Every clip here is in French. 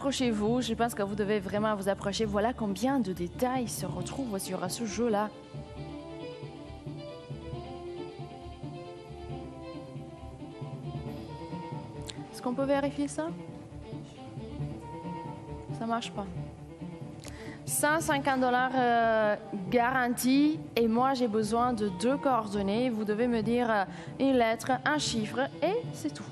approchez-vous. Je pense que vous devez vraiment vous approcher. Voilà combien de détails se retrouvent sur ce jeu-là. Est-ce qu'on peut vérifier ça? Ça marche pas. 150 $ garantie et moi j'ai besoin de 2 coordonnées. Vous devez me dire une lettre, un chiffre et c'est tout.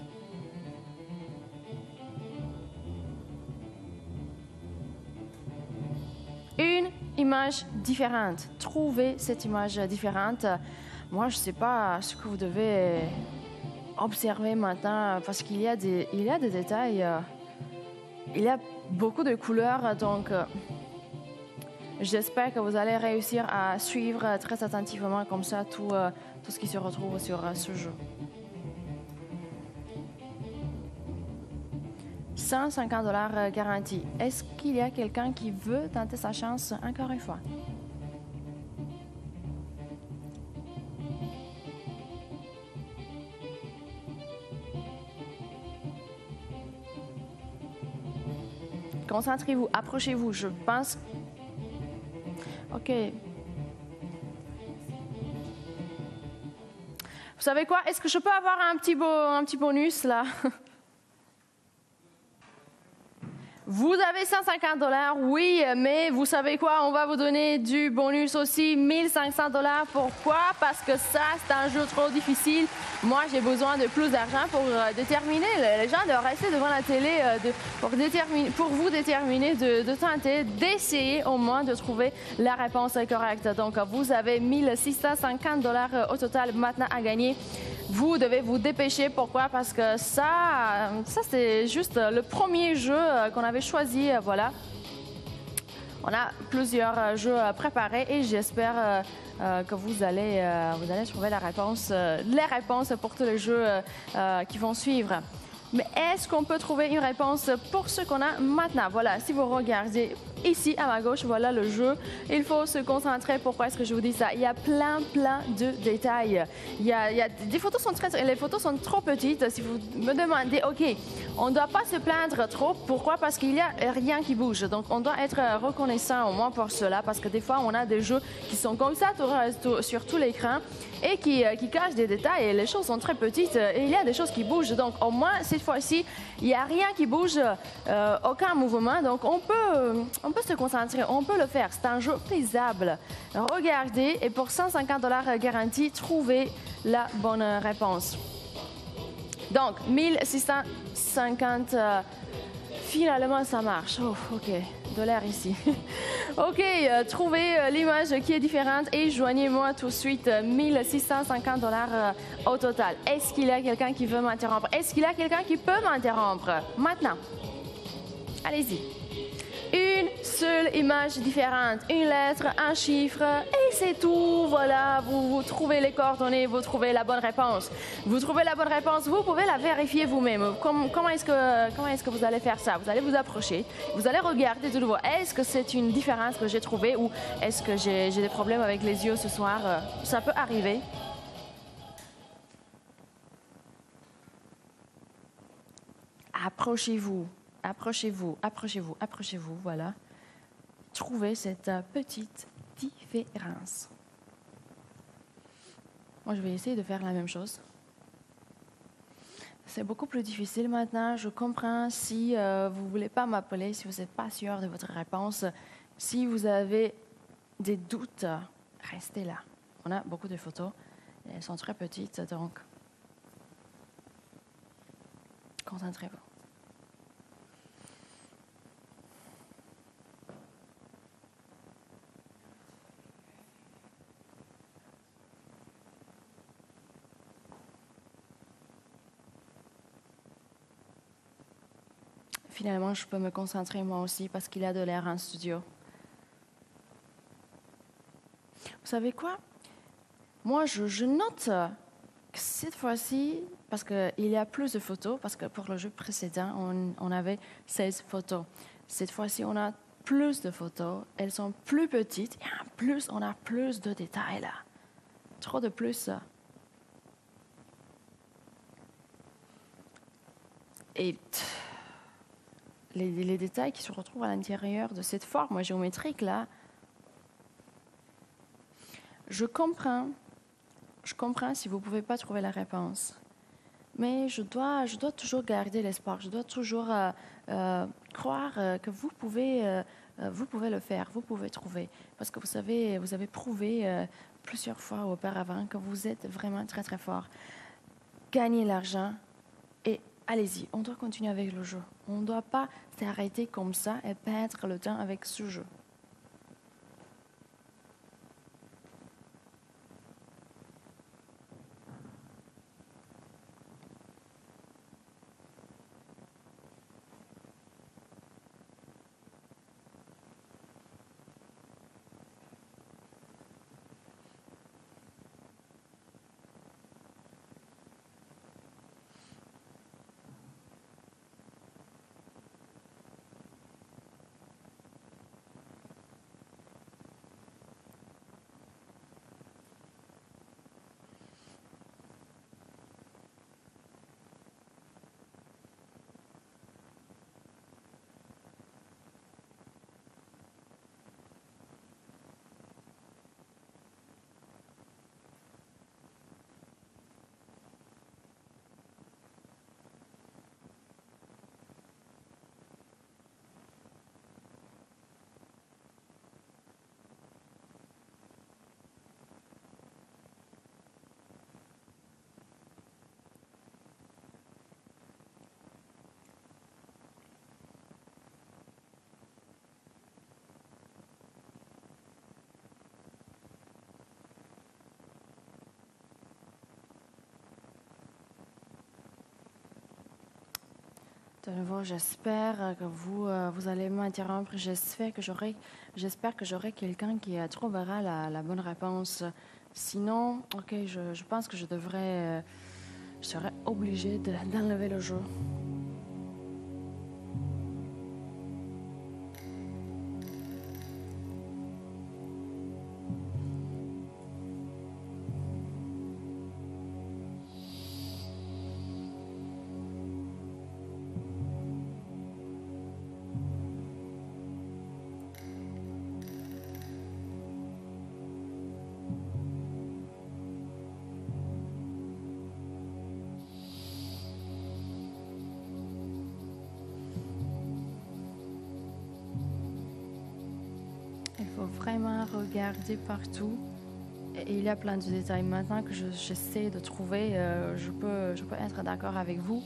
Une image différente. Trouvez cette image différente. Moi je ne sais pas ce que vous devez observer maintenant parce qu'il y a des détails. Il y a beaucoup de couleurs donc... J'espère que vous allez réussir à suivre très attentivement comme ça tout ce qui se retrouve sur ce jeu. 150 $ garantie. Est-ce qu'il y a quelqu'un qui veut tenter sa chance encore une fois? Concentrez-vous, approchez-vous. Je pense... OK. Vous savez quoi? Est-ce que je peux avoir un petit bonus là? Vous avez 150 $, oui, mais vous savez quoi? On va vous donner du bonus aussi, 1500 $. Pourquoi? Parce que ça, c'est un jeu trop difficile. Moi, j'ai besoin de plus d'argent pour déterminer. Les gens doivent rester devant la télé pour vous déterminer, de tenter, d'essayer au moins de trouver la réponse correcte. Donc, vous avez 1650 $ au total maintenant à gagner. Vous devez vous dépêcher. Pourquoi? Parce que ça c'est juste le premier jeu qu'on avait choisi. Voilà. On a plusieurs jeux préparés et j'espère que vous allez trouver les réponses pour tous les jeux qui vont suivre. Mais est-ce qu'on peut trouver une réponse pour ce qu'on a maintenant? Voilà, si vous regardez ici à ma gauche, voilà le jeu. Il faut se concentrer. Pourquoi est-ce que je vous dis ça? Il y a plein de détails. Les photos sont trop petites. Si vous me demandez, OK, on ne doit pas se plaindre trop. Pourquoi? Parce qu'il n'y a rien qui bouge. Donc, on doit être reconnaissant au moins pour cela. Parce que des fois, on a des jeux qui sont comme ça sur tout l'écran et qui cachent des détails. Et les choses sont très petites et il y a des choses qui bougent. Donc, au moins, cette fois-ci, il n'y a rien qui bouge, aucun mouvement. Donc, on peut se concentrer, on peut le faire. C'est un jeu faisable. Regardez et pour 150 $ garantie, trouvez la bonne réponse. Donc, 1650, finalement, ça marche. Oh, OK, de l'air ici. OK, trouvez l'image qui est différente et joignez-moi tout de suite 1650 $ au total. Est-ce qu'il y a quelqu'un qui veut m'interrompre? Est-ce qu'il y a quelqu'un qui peut m'interrompre? Maintenant, allez-y. Une seule image différente, une lettre, un chiffre et c'est tout. Voilà, vous trouvez les coordonnées, vous trouvez la bonne réponse. Vous trouvez la bonne réponse, vous pouvez la vérifier vous-même. Comment est-ce que vous allez faire ça? Vous allez vous approcher, vous allez regarder de nouveau. Est-ce que c'est une différence que j'ai trouvée ou est-ce que j'ai des problèmes avec les yeux ce soir? Ça peut arriver. Approchez-vous. Approchez-vous, approchez-vous, approchez-vous, voilà. Trouvez cette petite différence. Moi, je vais essayer de faire la même chose. C'est beaucoup plus difficile maintenant. Je comprends si vous ne voulez pas m'appeler, si vous n'êtes pas sûr de votre réponse. Si vous avez des doutes, restez là. On a beaucoup de photos. Elles sont très petites, donc concentrez-vous. Finalement, je peux me concentrer moi aussi parce qu'il y a de l'air en studio. Vous savez quoi? Moi, je note que cette fois-ci, parce qu'il y a plus de photos, parce que pour le jeu précédent, on avait 16 photos. Cette fois-ci, on a plus de photos. Elles sont plus petites et en plus, on a plus de détails là. Trop de plus. Et les détails qui se retrouvent à l'intérieur de cette forme géométrique-là. Je comprends si vous ne pouvez pas trouver la réponse. Mais je dois toujours garder l'espoir. Je dois toujours croire que vous pouvez le faire, vous pouvez trouver. Parce que vous avez prouvé plusieurs fois auparavant que vous êtes vraiment très, très fort. Gagnez l'argent et allez-y. On doit continuer avec le jeu. On ne doit pas s'arrêter comme ça et perdre le temps avec ce jeu. De nouveau, j'espère que vous allez m'interrompre. J'espère que j'aurai quelqu'un qui trouvera la bonne réponse. Sinon, ok, je pense que je serais obligée d'enlever le jeu. Il faut vraiment regarder partout. Et il y a plein de détails. Maintenant que j'essaie de trouver, je peux être d'accord avec vous.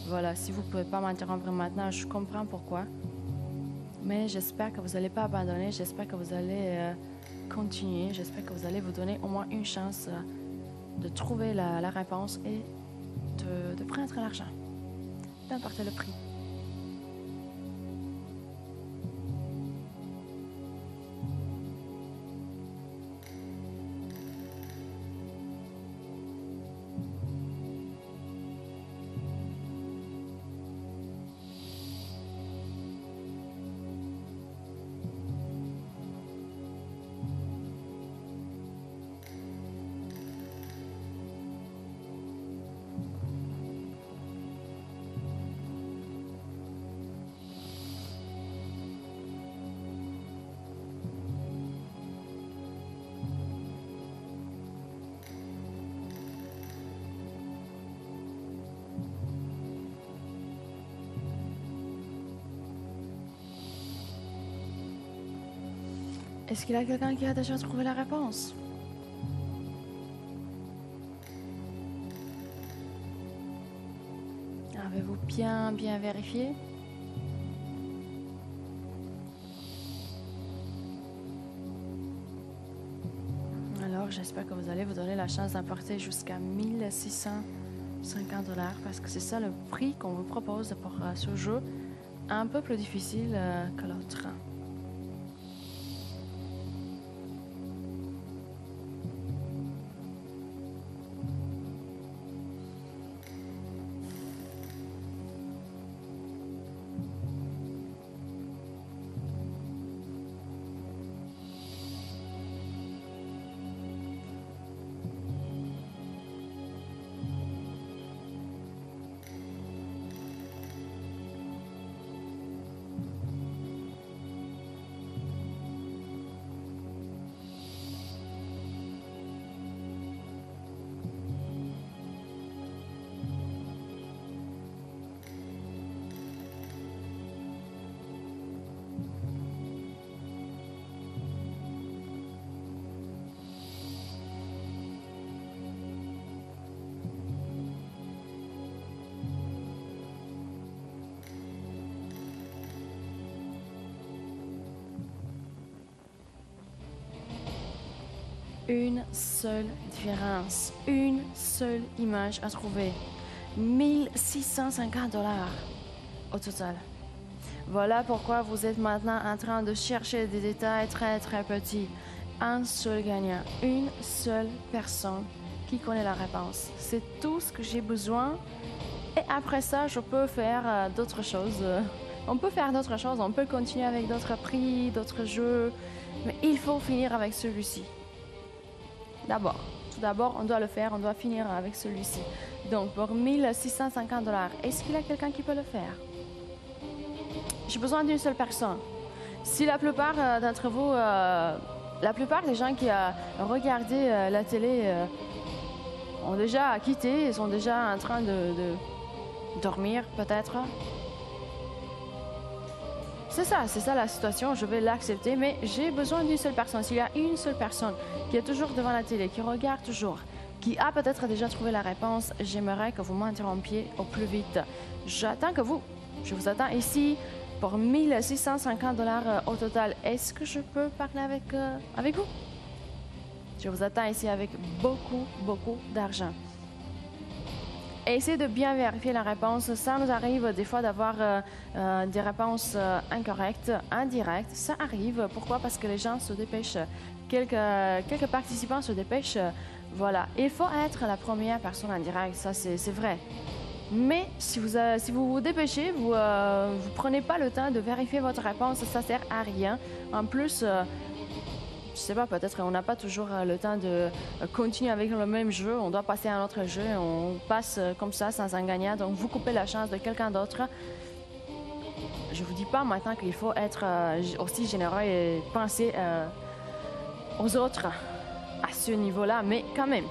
Voilà, si vous ne pouvez pas m'interrompre maintenant, je comprends pourquoi. Mais j'espère que vous n'allez pas abandonner. J'espère que vous allez continuer. J'espère que vous allez vous donner au moins une chance de trouver la réponse et de prendre l'argent. N'importe le prix. Est-ce qu'il y a quelqu'un qui a déjà trouvé la réponse? Avez-vous bien vérifié? Alors, j'espère que vous allez vous donner la chance d'emporter jusqu'à 1650 $ parce que c'est ça le prix qu'on vous propose pour ce jeu, un peu plus difficile que l'autre. une seule différence, une seule image à trouver. 1650 $ au total. Voilà pourquoi vous êtes maintenant en train de chercher des détails très petits. Un seul gagnant, une seule personne qui connaît la réponse. C'est tout ce que j'ai besoin. Et après ça, je peux faire d'autres choses. On peut faire d'autres choses, on peut continuer avec d'autres prix, d'autres jeux. Mais il faut finir avec celui-ci. Tout d'abord, on doit le faire, on doit finir avec celui-ci. Donc, pour 1650 $, est-ce qu'il y a quelqu'un qui peut le faire? J'ai besoin d'une seule personne. Si la plupart d'entre vous, la plupart des gens qui ont regardé la télé ont déjà quitté, ils sont déjà en train de dormir peut-être. C'est ça la situation, je vais l'accepter, mais j'ai besoin d'une seule personne. S'il y a une seule personne qui est toujours devant la télé, qui regarde toujours, qui a peut-être déjà trouvé la réponse, j'aimerais que vous m'interrompiez au plus vite. Je vous attends ici pour 1650 $ au total. Est-ce que je peux parler avec vous? Je vous attends ici avec beaucoup d'argent. Essayez de bien vérifier la réponse. Ça nous arrive des fois d'avoir des réponses incorrectes, indirectes. Ça arrive. Pourquoi? Parce que les gens se dépêchent. Quelques participants se dépêchent. Voilà. Il faut être la première personne en direct. Ça, c'est vrai. Mais si vous vous dépêchez, vous prenez pas le temps de vérifier votre réponse, ça sert à rien. En plus, je sais pas, peut-être on n'a pas toujours le temps de continuer avec le même jeu. On doit passer à un autre jeu. On passe comme ça sans un gagnant. Donc, vous coupez la chance de quelqu'un d'autre. Je vous dis pas maintenant qu'il faut être aussi généreux et penser aux autres à ce niveau-là, mais quand même.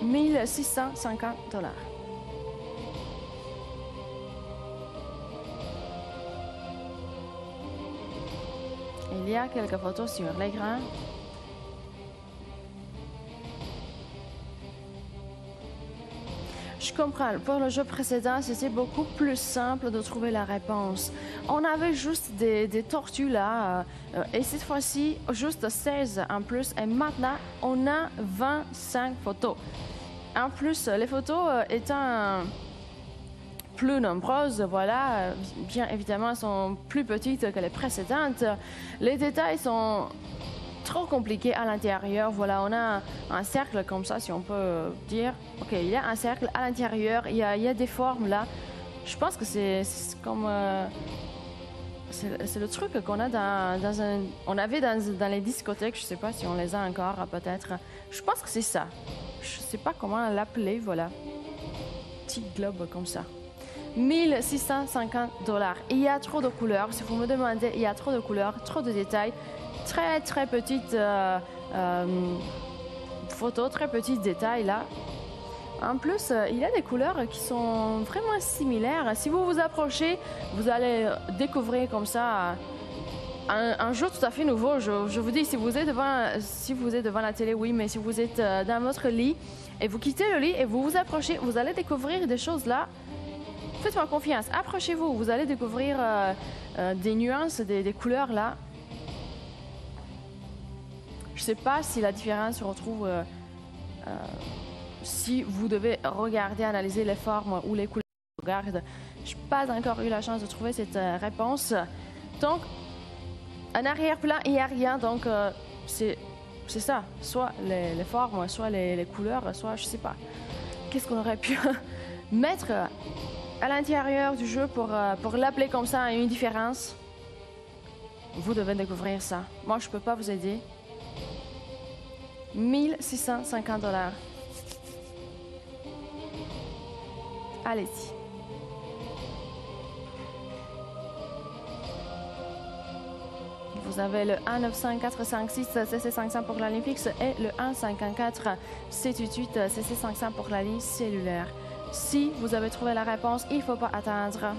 1650 $. Il y a quelques photos sur l'écran. Je comprends. Pour le jeu précédent, c'était beaucoup plus simple de trouver la réponse. On avait juste des tortues là, et cette fois-ci, juste 16 en plus. Et maintenant, on a 25 photos. En plus, les photos étant plus nombreuses, voilà, bien évidemment, sont plus petites que les précédentes. Les détails sont trop compliqués à l'intérieur. Voilà, on a un cercle comme ça, si on peut dire. OK, il y a un cercle à l'intérieur, il y a des formes là. Je pense que c'est comme... c'est le truc qu'on a on avait dans les discothèques, je sais pas si on les a encore, peut-être. Je pense que c'est ça. Je sais pas comment l'appeler, voilà. Petit globe comme ça. 1650 $. Il y a trop de couleurs. Si vous me demandez, il y a trop de couleurs, trop de détails. Très petites photos, très petits détails là. En plus, il y a des couleurs qui sont vraiment similaires. Si vous vous approchez, vous allez découvrir comme ça un jeu tout à fait nouveau. Je vous dis, si vous êtes devant la télé, oui, mais si vous êtes dans votre lit et vous quittez le lit et vous vous approchez, vous allez découvrir des choses là. Faites-moi confiance, approchez-vous, vous allez découvrir des nuances, des couleurs là. Je ne sais pas si la différence se retrouve si vous devez regarder, analyser les formes ou les couleurs. Regarde, je n'ai pas encore eu la chance de trouver cette réponse. Donc, en arrière-plan, il n'y a rien. Donc, c'est ça. Soit les formes, soit les couleurs, soit je ne sais pas. Qu'est-ce qu'on aurait pu mettre à l'intérieur du jeu pour l'appeler comme ça, une différence? Vous devez découvrir ça. Moi, je ne peux pas vous aider. 1650 $. Allez-y. Vous avez le 19546 CC500 pour la ligne fixe et le 154 788 CC500 pour la ligne cellulaire. Si vous avez trouvé la réponse, il ne faut pas attendre.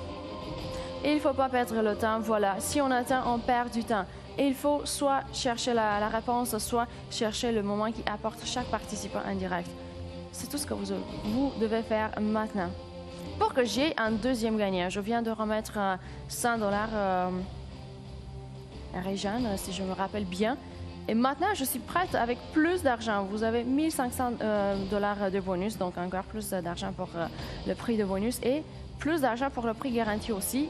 Il ne faut pas perdre le temps. Voilà, si on attend, on perd du temps. Il faut soit chercher la réponse, soit chercher le moment qui apporte chaque participant en direct. C'est tout ce que vous devez faire maintenant. Pour que j'ai un deuxième gagnant, je viens de remettre 100 $ à Réjeanne, si je me rappelle bien. Et maintenant, je suis prête avec plus d'argent. Vous avez 1500 dollars de bonus, donc encore plus d'argent pour le prix de bonus et plus d'argent pour le prix garanti aussi.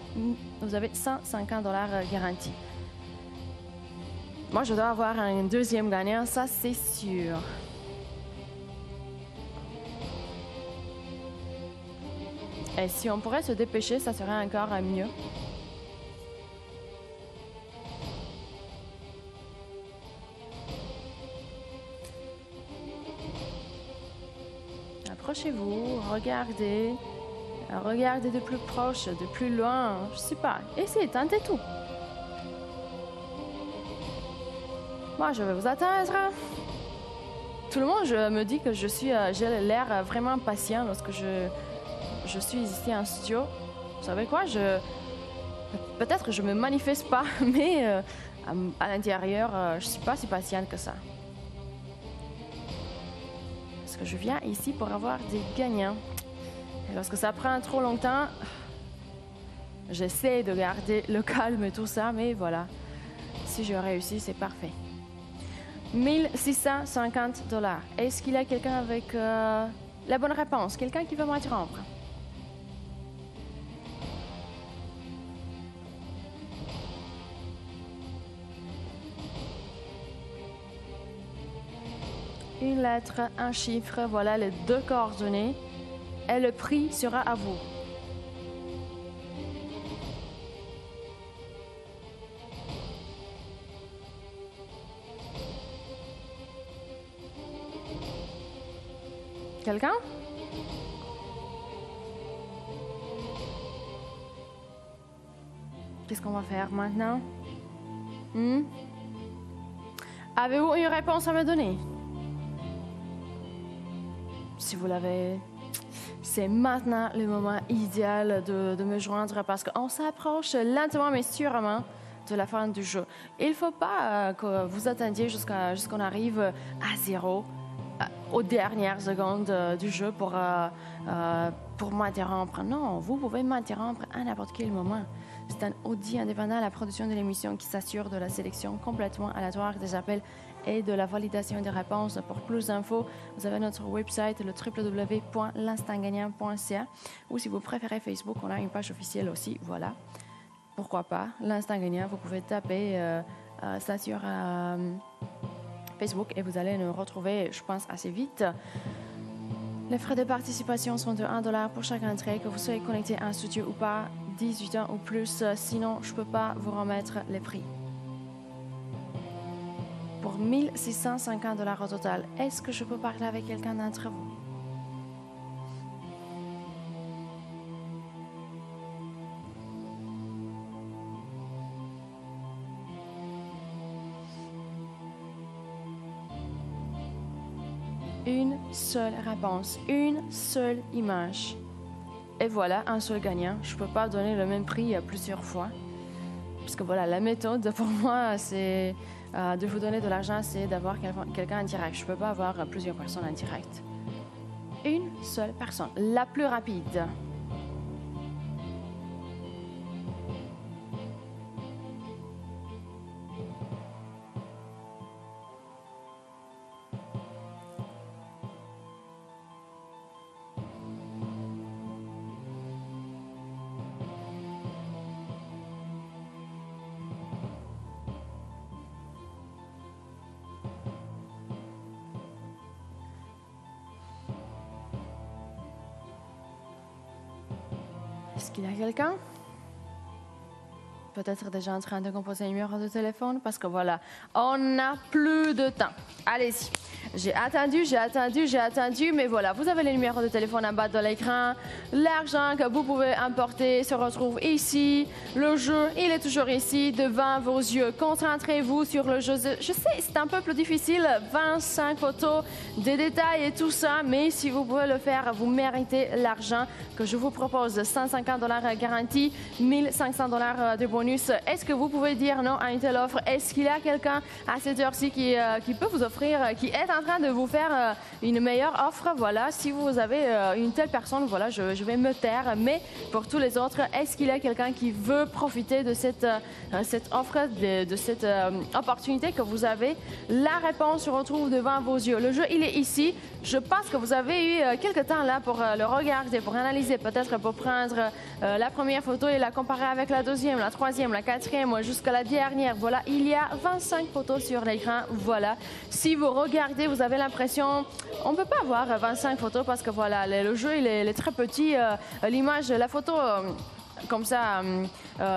Vous avez 150 dollars garantis. Moi, je dois avoir un deuxième gagnant, ça c'est sûr. Et si on pourrait se dépêcher, ça serait encore mieux. Approchez-vous, regardez. Regardez de plus proche, de plus loin, je sais pas. Essayez, tentez tout. Moi, je vais vous attendre. Tout le monde me dit que j'ai l'air vraiment patient lorsque je suis ici en studio. Vous savez quoi? Peut-être que je me manifeste pas, mais à l'intérieur, je suis pas si patiente que ça. Parce que je viens ici pour avoir des gagnants. Et lorsque ça prend trop longtemps, j'essaie de garder le calme et tout ça, mais voilà. Si je réussis, c'est parfait. 1650 dollars. Est-ce qu'il y a quelqu'un avec la bonne réponse? Quelqu'un qui veut m'interrompre? Une lettre, un chiffre, voilà les deux coordonnées. Et le prix sera à vous. Quelqu'un? Qu'est-ce qu'on va faire maintenant? Avez-vous une réponse à me donner? Si vous l'avez, c'est maintenant le moment idéal de me joindre parce qu'on s'approche lentement mais sûrement de la fin du jeu. Il ne faut pas que vous attendiez jusqu'à ce qu'on arrive à zéro, aux dernières secondes du jeu pour m'interrompre. Non, vous pouvez m'interrompre à n'importe quel moment. C'est un audit indépendant à la production de l'émission qui s'assure de la sélection complètement aléatoire des appels et de la validation des réponses. Pour plus d'infos, vous avez notre website, le www.l'instantgagnant.ca, ou si vous préférez Facebook, on a une page officielle aussi, voilà. Pourquoi pas, l'Instant Gagnant, vous pouvez taper ça sur Facebook et vous allez nous retrouver, je pense, assez vite. Les frais de participation sont de 1 $ pour chaque entrée, que vous soyez connecté à un studio ou pas, 18 ans ou plus, sinon je ne peux pas vous remettre les prix. Pour 1650 $ au total, est-ce que je peux parler avec quelqu'un d'entre vous? Une seule réponse, une seule image. Et voilà, un seul gagnant. Je ne peux pas donner le même prix plusieurs fois. Parce que voilà, la méthode pour moi, c'est de vous donner de l'argent, c'est d'avoir quelqu'un en direct. Je ne peux pas avoir plusieurs personnes en direct. Une seule personne, la plus rapide. Est-ce qu'il y a quelqu'un? Peut-être déjà en train de composer un numéro de téléphone parce que voilà, on n'a plus de temps. Allez-y. J'ai attendu, mais voilà, vous avez le numéro de téléphone en bas de l'écran. L'argent que vous pouvez emporter se retrouve ici. Le jeu, il est toujours ici, devant vos yeux. Concentrez-vous sur le jeu. Je sais, c'est un peu plus difficile, 25 photos, des détails et tout ça, mais si vous pouvez le faire, vous méritez l'argent que je vous propose. 150 $ garantis, 1500 $ de bonus. bonus. Est-ce que vous pouvez dire non à une telle offre? Est-ce qu'il y a quelqu'un à cette heure-ci qui peut vous offrir, qui est en train de vous faire une meilleure offre? Voilà, si vous avez une telle personne, voilà, je vais me taire. Mais pour tous les autres, est-ce qu'il y a quelqu'un qui veut profiter de cette offre, de cette opportunité que vous avez? La réponse se retrouve devant vos yeux. Le jeu, il est ici. Je pense que vous avez eu quelques temps là pour le regarder, pour analyser, peut-être pour prendre la première photo et la comparer avec la deuxième, la troisième, la quatrième, jusqu'à la dernière. Voilà, il y a 25 photos sur l'écran. Voilà. Si vous regardez, vous avez l'impression, on ne peut pas avoir 25 photos parce que voilà, le jeu, il est très petit. L'image, la photo... comme ça,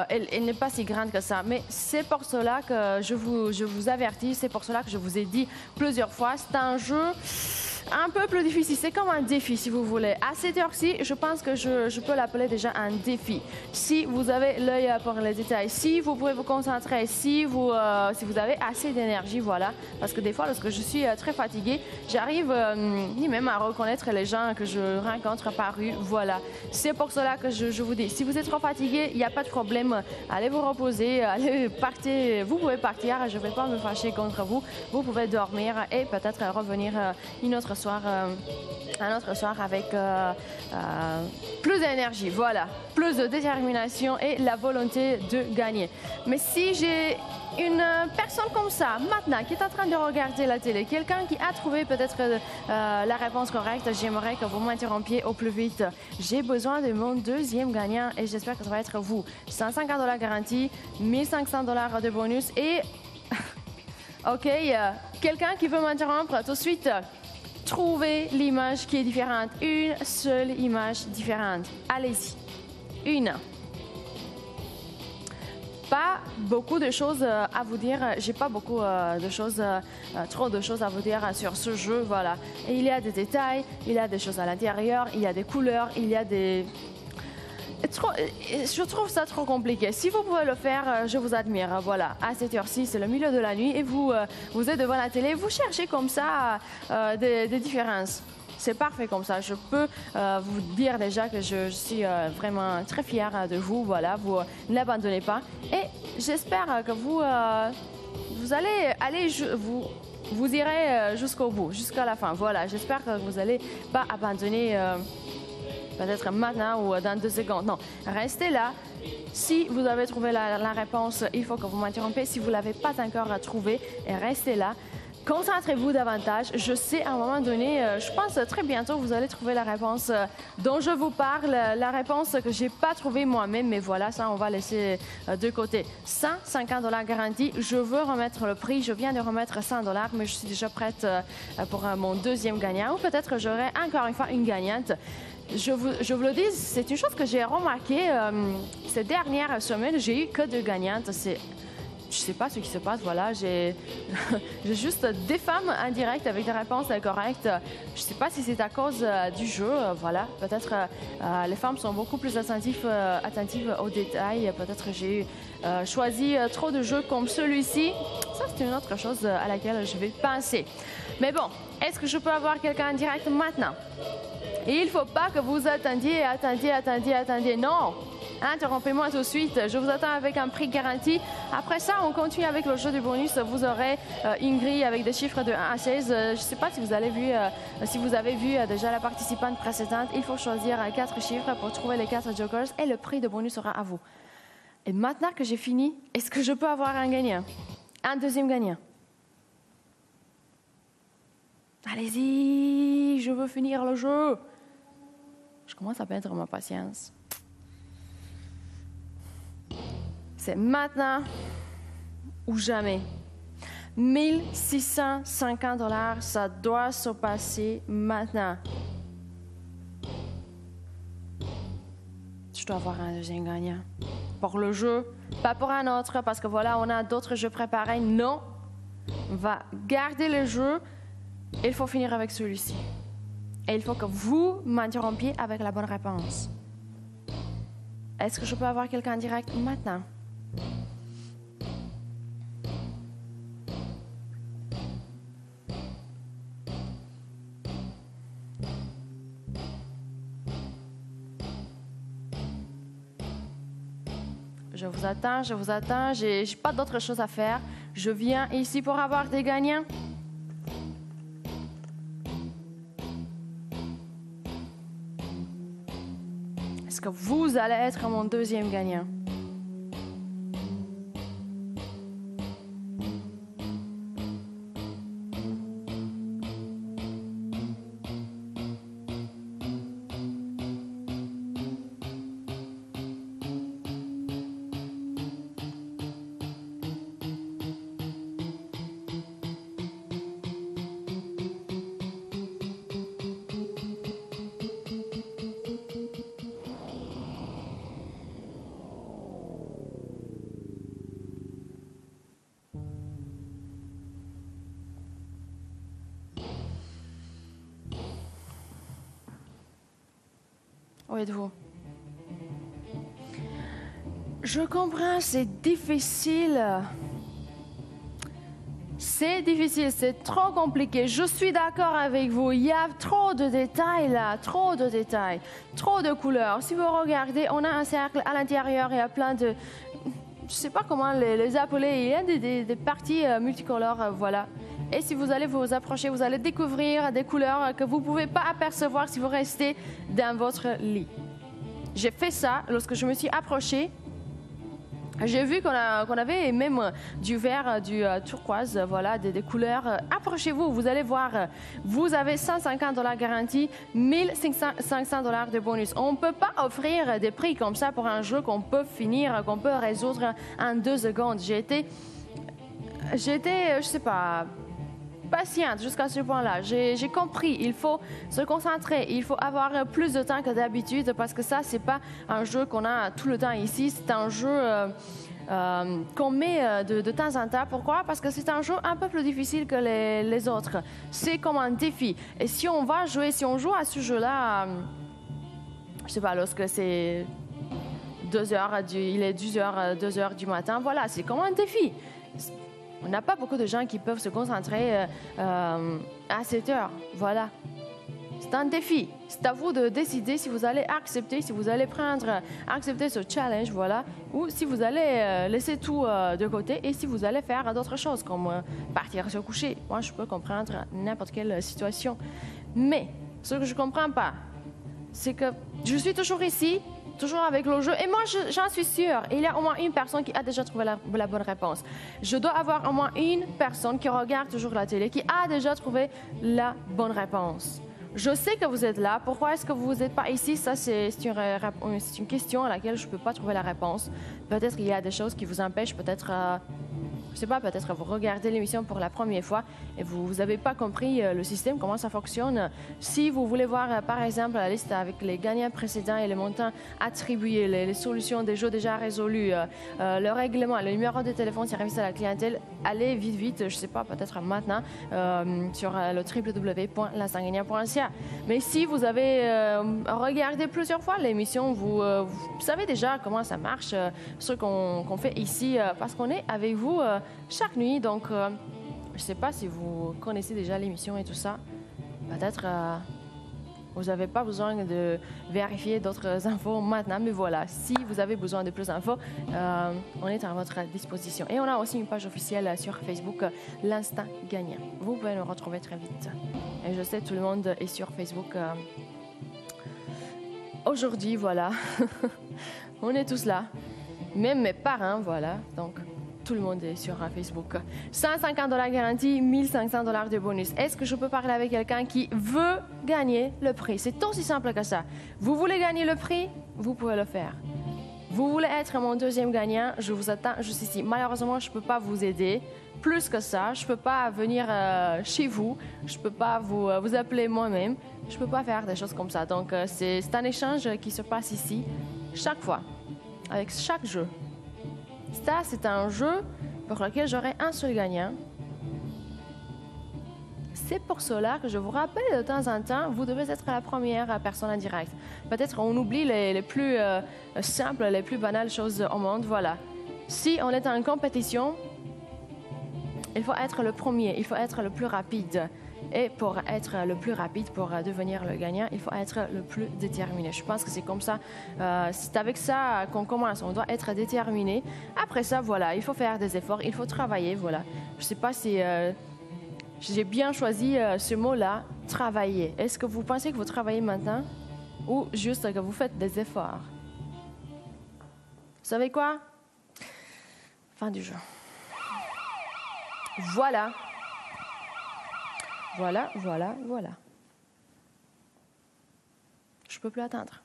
elle n'est pas si grande que ça. Mais c'est pour cela que je vous avertis, c'est pour cela que je vous ai dit plusieurs fois, c'est un jeu un peu plus difficile. C'est comme un défi, si vous voulez. À cette heure-ci, je pense que je peux l'appeler déjà un défi. Si vous avez l'œil pour les détails, si vous pouvez vous concentrer, si vous avez assez d'énergie, voilà. Parce que des fois, lorsque je suis très fatiguée, j'arrive ni même à reconnaître les gens que je rencontre par rue, voilà. C'est pour cela que je vous dis, si vous êtes trop fatigué, il n'y a pas de problème. Allez vous reposer, allez partir. Vous pouvez partir, je ne vais pas me fâcher contre vous. Vous pouvez dormir et peut-être revenir un autre soir avec plus d'énergie, voilà, plus de détermination et la volonté de gagner. Mais si j'ai une personne comme ça, maintenant, qui est en train de regarder la télé, quelqu'un qui a trouvé peut-être la réponse correcte, j'aimerais que vous m'interrompiez au plus vite. J'ai besoin de mon deuxième gagnant et j'espère que ça va être vous. 150 $ garantis, 1500 $ de bonus et... OK, quelqu'un qui veut m'interrompre tout de suite. Trouvez l'image qui est différente. Une seule image différente. Allez-y. Une. Pas beaucoup de choses à vous dire. J'ai pas beaucoup de choses, trop de choses à vous dire sur ce jeu. Voilà. Et il y a des détails, il y a des choses à l'intérieur, il y a des couleurs, il y a des... Je trouve ça trop compliqué. Si vous pouvez le faire, je vous admire. Voilà, à cette heure-ci, c'est le milieu de la nuit et vous êtes devant la télé, vous cherchez comme ça des différences. C'est parfait comme ça. Je peux vous dire déjà que je suis vraiment très fière de vous. Voilà, vous n'abandonnez pas. Et j'espère que vous allez vous irez jusqu'au bout, jusqu'à la fin. Voilà, j'espère que vous n'allez pas abandonner. Peut-être maintenant ou dans 2 secondes. Non, restez là. Si vous avez trouvé la réponse, il faut que vous m'interrompiez. Si vous ne l'avez pas encore trouvée, restez là. Concentrez-vous davantage. Je sais, à un moment donné, je pense très bientôt, vous allez trouver la réponse dont je vous parle, la réponse que je n'ai pas trouvée moi-même, mais voilà, ça, on va laisser de côté. 150 $ garantis. Je veux remettre le prix. Je viens de remettre 100 $, mais je suis déjà prête pour mon deuxième gagnant. Ou peut-être j'aurai encore une fois une gagnante. Je vous le dis, c'est une chose que j'ai remarqué ces dernières semaines. J'ai eu que 2 gagnantes. Je ne sais pas ce qui se passe. Voilà, j'ai juste des femmes en direct avec des réponses correctes. Je ne sais pas si c'est à cause du jeu. Voilà, peut-être les femmes sont beaucoup plus attentives aux détails. Peut-être j'ai choisi trop de jeux comme celui-ci. Ça, c'est une autre chose à laquelle je vais penser. Mais bon, est-ce que je peux avoir quelqu'un en direct maintenant? Et il ne faut pas que vous attendiez. Non, interrompez-moi tout de suite. Je vous attends avec un prix garanti. Après ça, on continue avec le jeu du bonus. Vous aurez une grille avec des chiffres de 1 à 16. Je ne sais pas si vous avez vu déjà la participante précédente. Il faut choisir 4 chiffres pour trouver les 4 jokers et le prix de bonus sera à vous. Et maintenant que j'ai fini, est-ce que je peux avoir un gagnant? Un deuxième gagnant? Allez-y, je veux finir le jeu. Je commence à perdre ma patience. C'est maintenant ou jamais. 1650 $, ça doit se passer maintenant. Je dois avoir un deuxième gagnant. Pour le jeu, pas pour un autre, parce que voilà, on a d'autres jeux préparés. Non, on va garder le jeu. Il faut finir avec celui-ci. Et il faut que vous m'interrompiez avec la bonne réponse. Est-ce que je peux avoir quelqu'un en direct maintenant? Je vous attends, je vous attends. J'ai pas d'autre chose à faire. Je viens ici pour avoir des gagnants. Est-ce que vous allez être mon deuxième gagnant? Où êtes-vous? Je comprends, c'est difficile. C'est difficile, c'est trop compliqué. Je suis d'accord avec vous. Il y a trop de détails là, trop de détails, trop de couleurs. Si vous regardez, on a un cercle à l'intérieur, il y a plein de... Je ne sais pas comment les appeler. Il y a des parties multicolores, voilà. Et si vous allez vous approcher, vous allez découvrir des couleurs que vous ne pouvez pas apercevoir si vous restez dans votre lit. J'ai fait ça lorsque je me suis approchée. J'ai vu qu'on avait même du vert, du turquoise, voilà, des couleurs. Approchez-vous, vous allez voir. Vous avez 150 $ garantie, 1500 $ de bonus. On ne peut pas offrir des prix comme ça pour un jeu qu'on peut finir, qu'on peut résoudre en 2 secondes. J'ai été, je sais pas, patiente jusqu'à ce point-là. J'ai compris, il faut se concentrer, il faut avoir plus de temps que d'habitude parce que ça, c'est pas un jeu qu'on a tout le temps ici, c'est un jeu qu'on met de temps en temps. Pourquoi? Parce que c'est un jeu un peu plus difficile que les autres. C'est comme un défi. Et si on va jouer, si on joue à ce jeu-là, je sais pas, lorsque c'est 2 heures, il est 10 heures, 2 heures du matin, voilà, c'est comme un défi. On n'a pas beaucoup de gens qui peuvent se concentrer à 7 heures. Voilà. C'est un défi. C'est à vous de décider si vous allez accepter, si vous allez accepter ce challenge, voilà, ou si vous allez laisser tout de côté et si vous allez faire d'autres choses, comme partir se coucher. Moi, je peux comprendre n'importe quelle situation. Mais ce que je ne comprends pas, c'est que je suis toujours ici, toujours avec le jeu. Et moi, j'en suis sûre, il y a au moins une personne qui a déjà trouvé la bonne réponse. Je dois avoir au moins une personne qui regarde toujours la télé, qui a déjà trouvé la bonne réponse. Je sais que vous êtes là. Pourquoi est-ce que vous n'êtes pas ici? Ça, c'est une question à laquelle je ne peux pas trouver la réponse. Peut-être qu'il y a des choses qui vous empêchent, peut-être... je ne sais pas, peut-être vous regardez l'émission pour la première fois et vous n'avez pas compris le système, comment ça fonctionne. Si vous voulez voir, par exemple, la liste avec les gagnants précédents et les montants attribués, les solutions des jeux déjà résolus, le règlement, le numéro de téléphone, service à la clientèle, allez vite, je ne sais pas, peut-être maintenant, sur le www.l'instantgagnant.ca. Mais si vous avez regardé plusieurs fois l'émission, vous savez déjà comment ça marche, ce qu'on fait ici, parce qu'on est avec vous chaque nuit. Donc, je ne sais pas si vous connaissez déjà l'émission et tout ça. Peut-être vous n'avez pas besoin de vérifier d'autres infos maintenant, mais voilà, si vous avez besoin de plus d'infos, on est à votre disposition. Et on a aussi une page officielle sur Facebook, l'Instant Gagnant. Vous pouvez nous retrouver très vite. Et je sais, tout le monde est sur Facebook aujourd'hui, voilà. On est tous là. Même mes parents, voilà. Donc, tout le monde est sur Facebook. 150 $ garantie, 1500 $ de bonus. Est-ce que je peux parler avec quelqu'un qui veut gagner le prix? C'est aussi simple que ça. Vous voulez gagner le prix? Vous pouvez le faire. Vous voulez être mon deuxième gagnant? Je vous attends juste ici. Malheureusement, je ne peux pas vous aider. Plus que ça, je ne peux pas venir chez vous. Je ne peux pas vous appeler moi-même. Je ne peux pas faire des choses comme ça. Donc, c'est un échange qui se passe ici, chaque fois, avec chaque jeu. Ça, c'est un jeu pour lequel j'aurai un seul gagnant. C'est pour cela que je vous rappelle de temps en temps, vous devez être la première personne en direct. Peut-être on oublie les plus simples, les plus banales choses au monde. Voilà. Si on est en compétition, il faut être le premier, il faut être le plus rapide. Et pour être le plus rapide, pour devenir le gagnant, il faut être le plus déterminé. Je pense que c'est comme ça. C'est avec ça qu'on commence. On doit être déterminé. Après ça, voilà, il faut faire des efforts, il faut travailler. Voilà. Je ne sais pas si j'ai bien choisi ce mot-là, travailler. Est-ce que vous pensez que vous travaillez maintenant ou juste que vous faites des efforts? Vous savez quoi? Fin du jeu. Voilà. Voilà, voilà, voilà. Je ne peux plus attendre.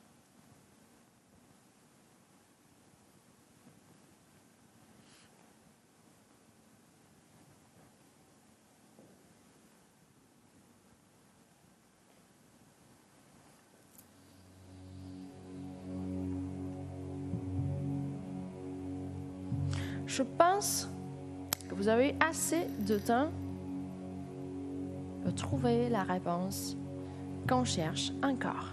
Je pense que vous avez assez de temps de trouver la réponse qu'on cherche encore.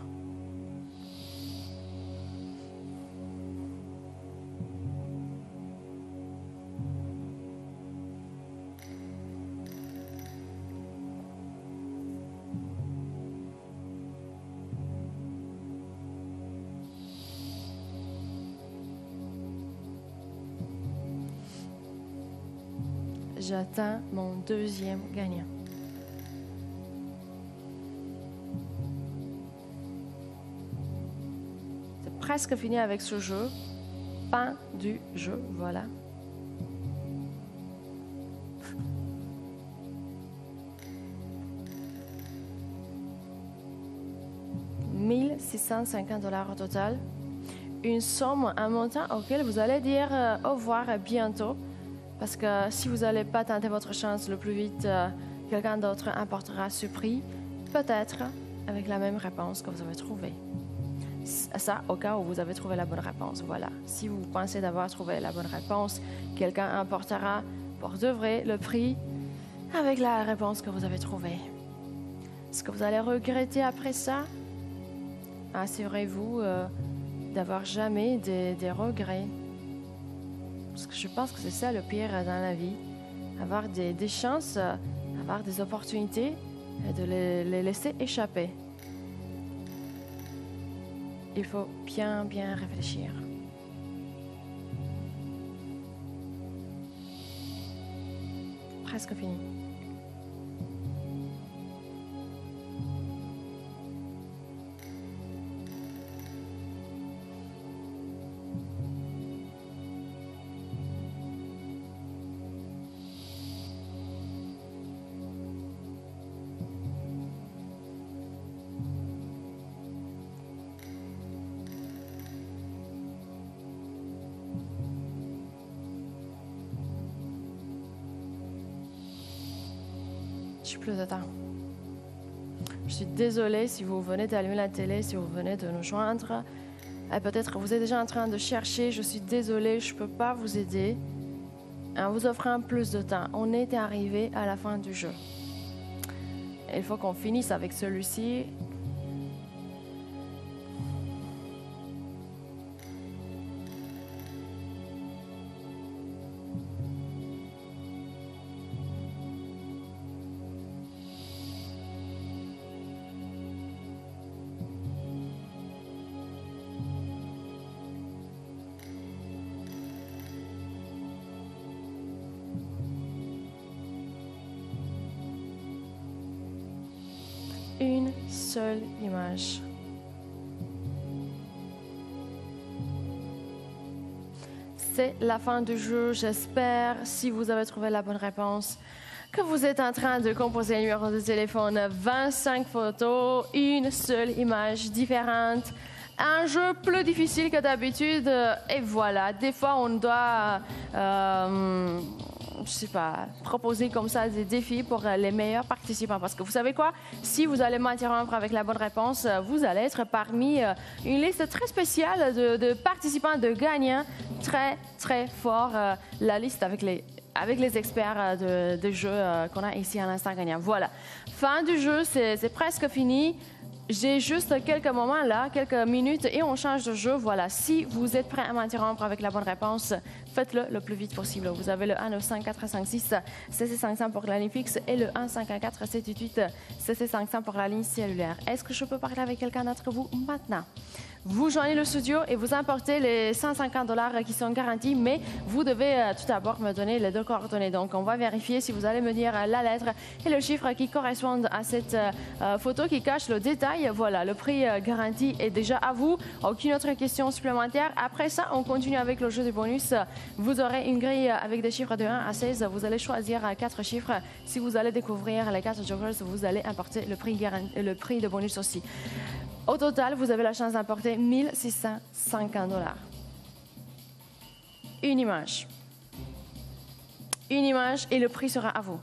J'attends mon deuxième gagnant. C'est presque fini avec ce jeu. Fin du jeu, voilà. $1 650 au total. Une somme, un montant auquel vous allez dire au revoir bientôt. Parce que si vous n'allez pas tenter votre chance le plus vite, quelqu'un d'autre emportera ce prix, peut-être avec la même réponse que vous avez trouvée. Ça, au cas où vous avez trouvé la bonne réponse. Voilà. Si vous pensez d'avoir trouvé la bonne réponse, quelqu'un emportera pour de vrai le prix avec la réponse que vous avez trouvée. Est-ce que vous allez regretter après ça? Assurez-vous d'avoir jamais des regrets. Parce que je pense que c'est ça le pire dans la vie. Avoir des chances, avoir des opportunités et de les laisser échapper. Il faut bien réfléchir. Presque fini. Plus de temps. Je suis désolée si vous venez d'allumer la télé, si vous venez de nous joindre. Peut-être que vous êtes déjà en train de chercher. Je suis désolée, je ne peux pas vous aider en vous offrant plus de temps. On est arrivé à la fin du jeu. Il faut qu'on finisse avec celui-ci. Une seule image. C'est la fin du jeu. J'espère, si vous avez trouvé la bonne réponse, que vous êtes en train de composer un numéro de téléphone, 25 photos, une seule image différente. Un jeu plus difficile que d'habitude. Et voilà, des fois, on doit... je sais pas, proposer comme ça des défis pour les meilleurs participants. Parce que vous savez quoi? Si vous allez m'interrompre avec la bonne réponse, vous allez être parmi une liste très spéciale de participants, de gagnants très forts. La liste avec les experts de jeu qu'on a ici à l'instant gagnant. Voilà. Fin du jeu, c'est presque fini. J'ai juste quelques moments là, quelques minutes et on change de jeu. Voilà, si vous êtes prêt à m'interrompre avec la bonne réponse, faites-le le plus vite possible. Vous avez le 1-954-56 CC500 pour la ligne fixe et le 1-514-788 CC500 pour la ligne cellulaire. Est-ce que je peux parler avec quelqu'un d'entre vous maintenant? Vous joignez le studio et vous emportez les 150 $ qui sont garantis, mais vous devez tout d'abord me donner les deux coordonnées. Donc, on va vérifier si vous allez me dire la lettre et le chiffre qui correspondent à cette photo qui cache le détail. Voilà, le prix garanti est déjà à vous. Aucune autre question supplémentaire. Après ça, on continue avec le jeu de bonus. Vous aurez une grille avec des chiffres de 1 à 16. Vous allez choisir 4 chiffres. Si vous allez découvrir les 4 jokers, vous allez emporter le prix de bonus aussi. Au total, vous avez la chance d'emporter 1 650 $. Une image. Une image et le prix sera à vous.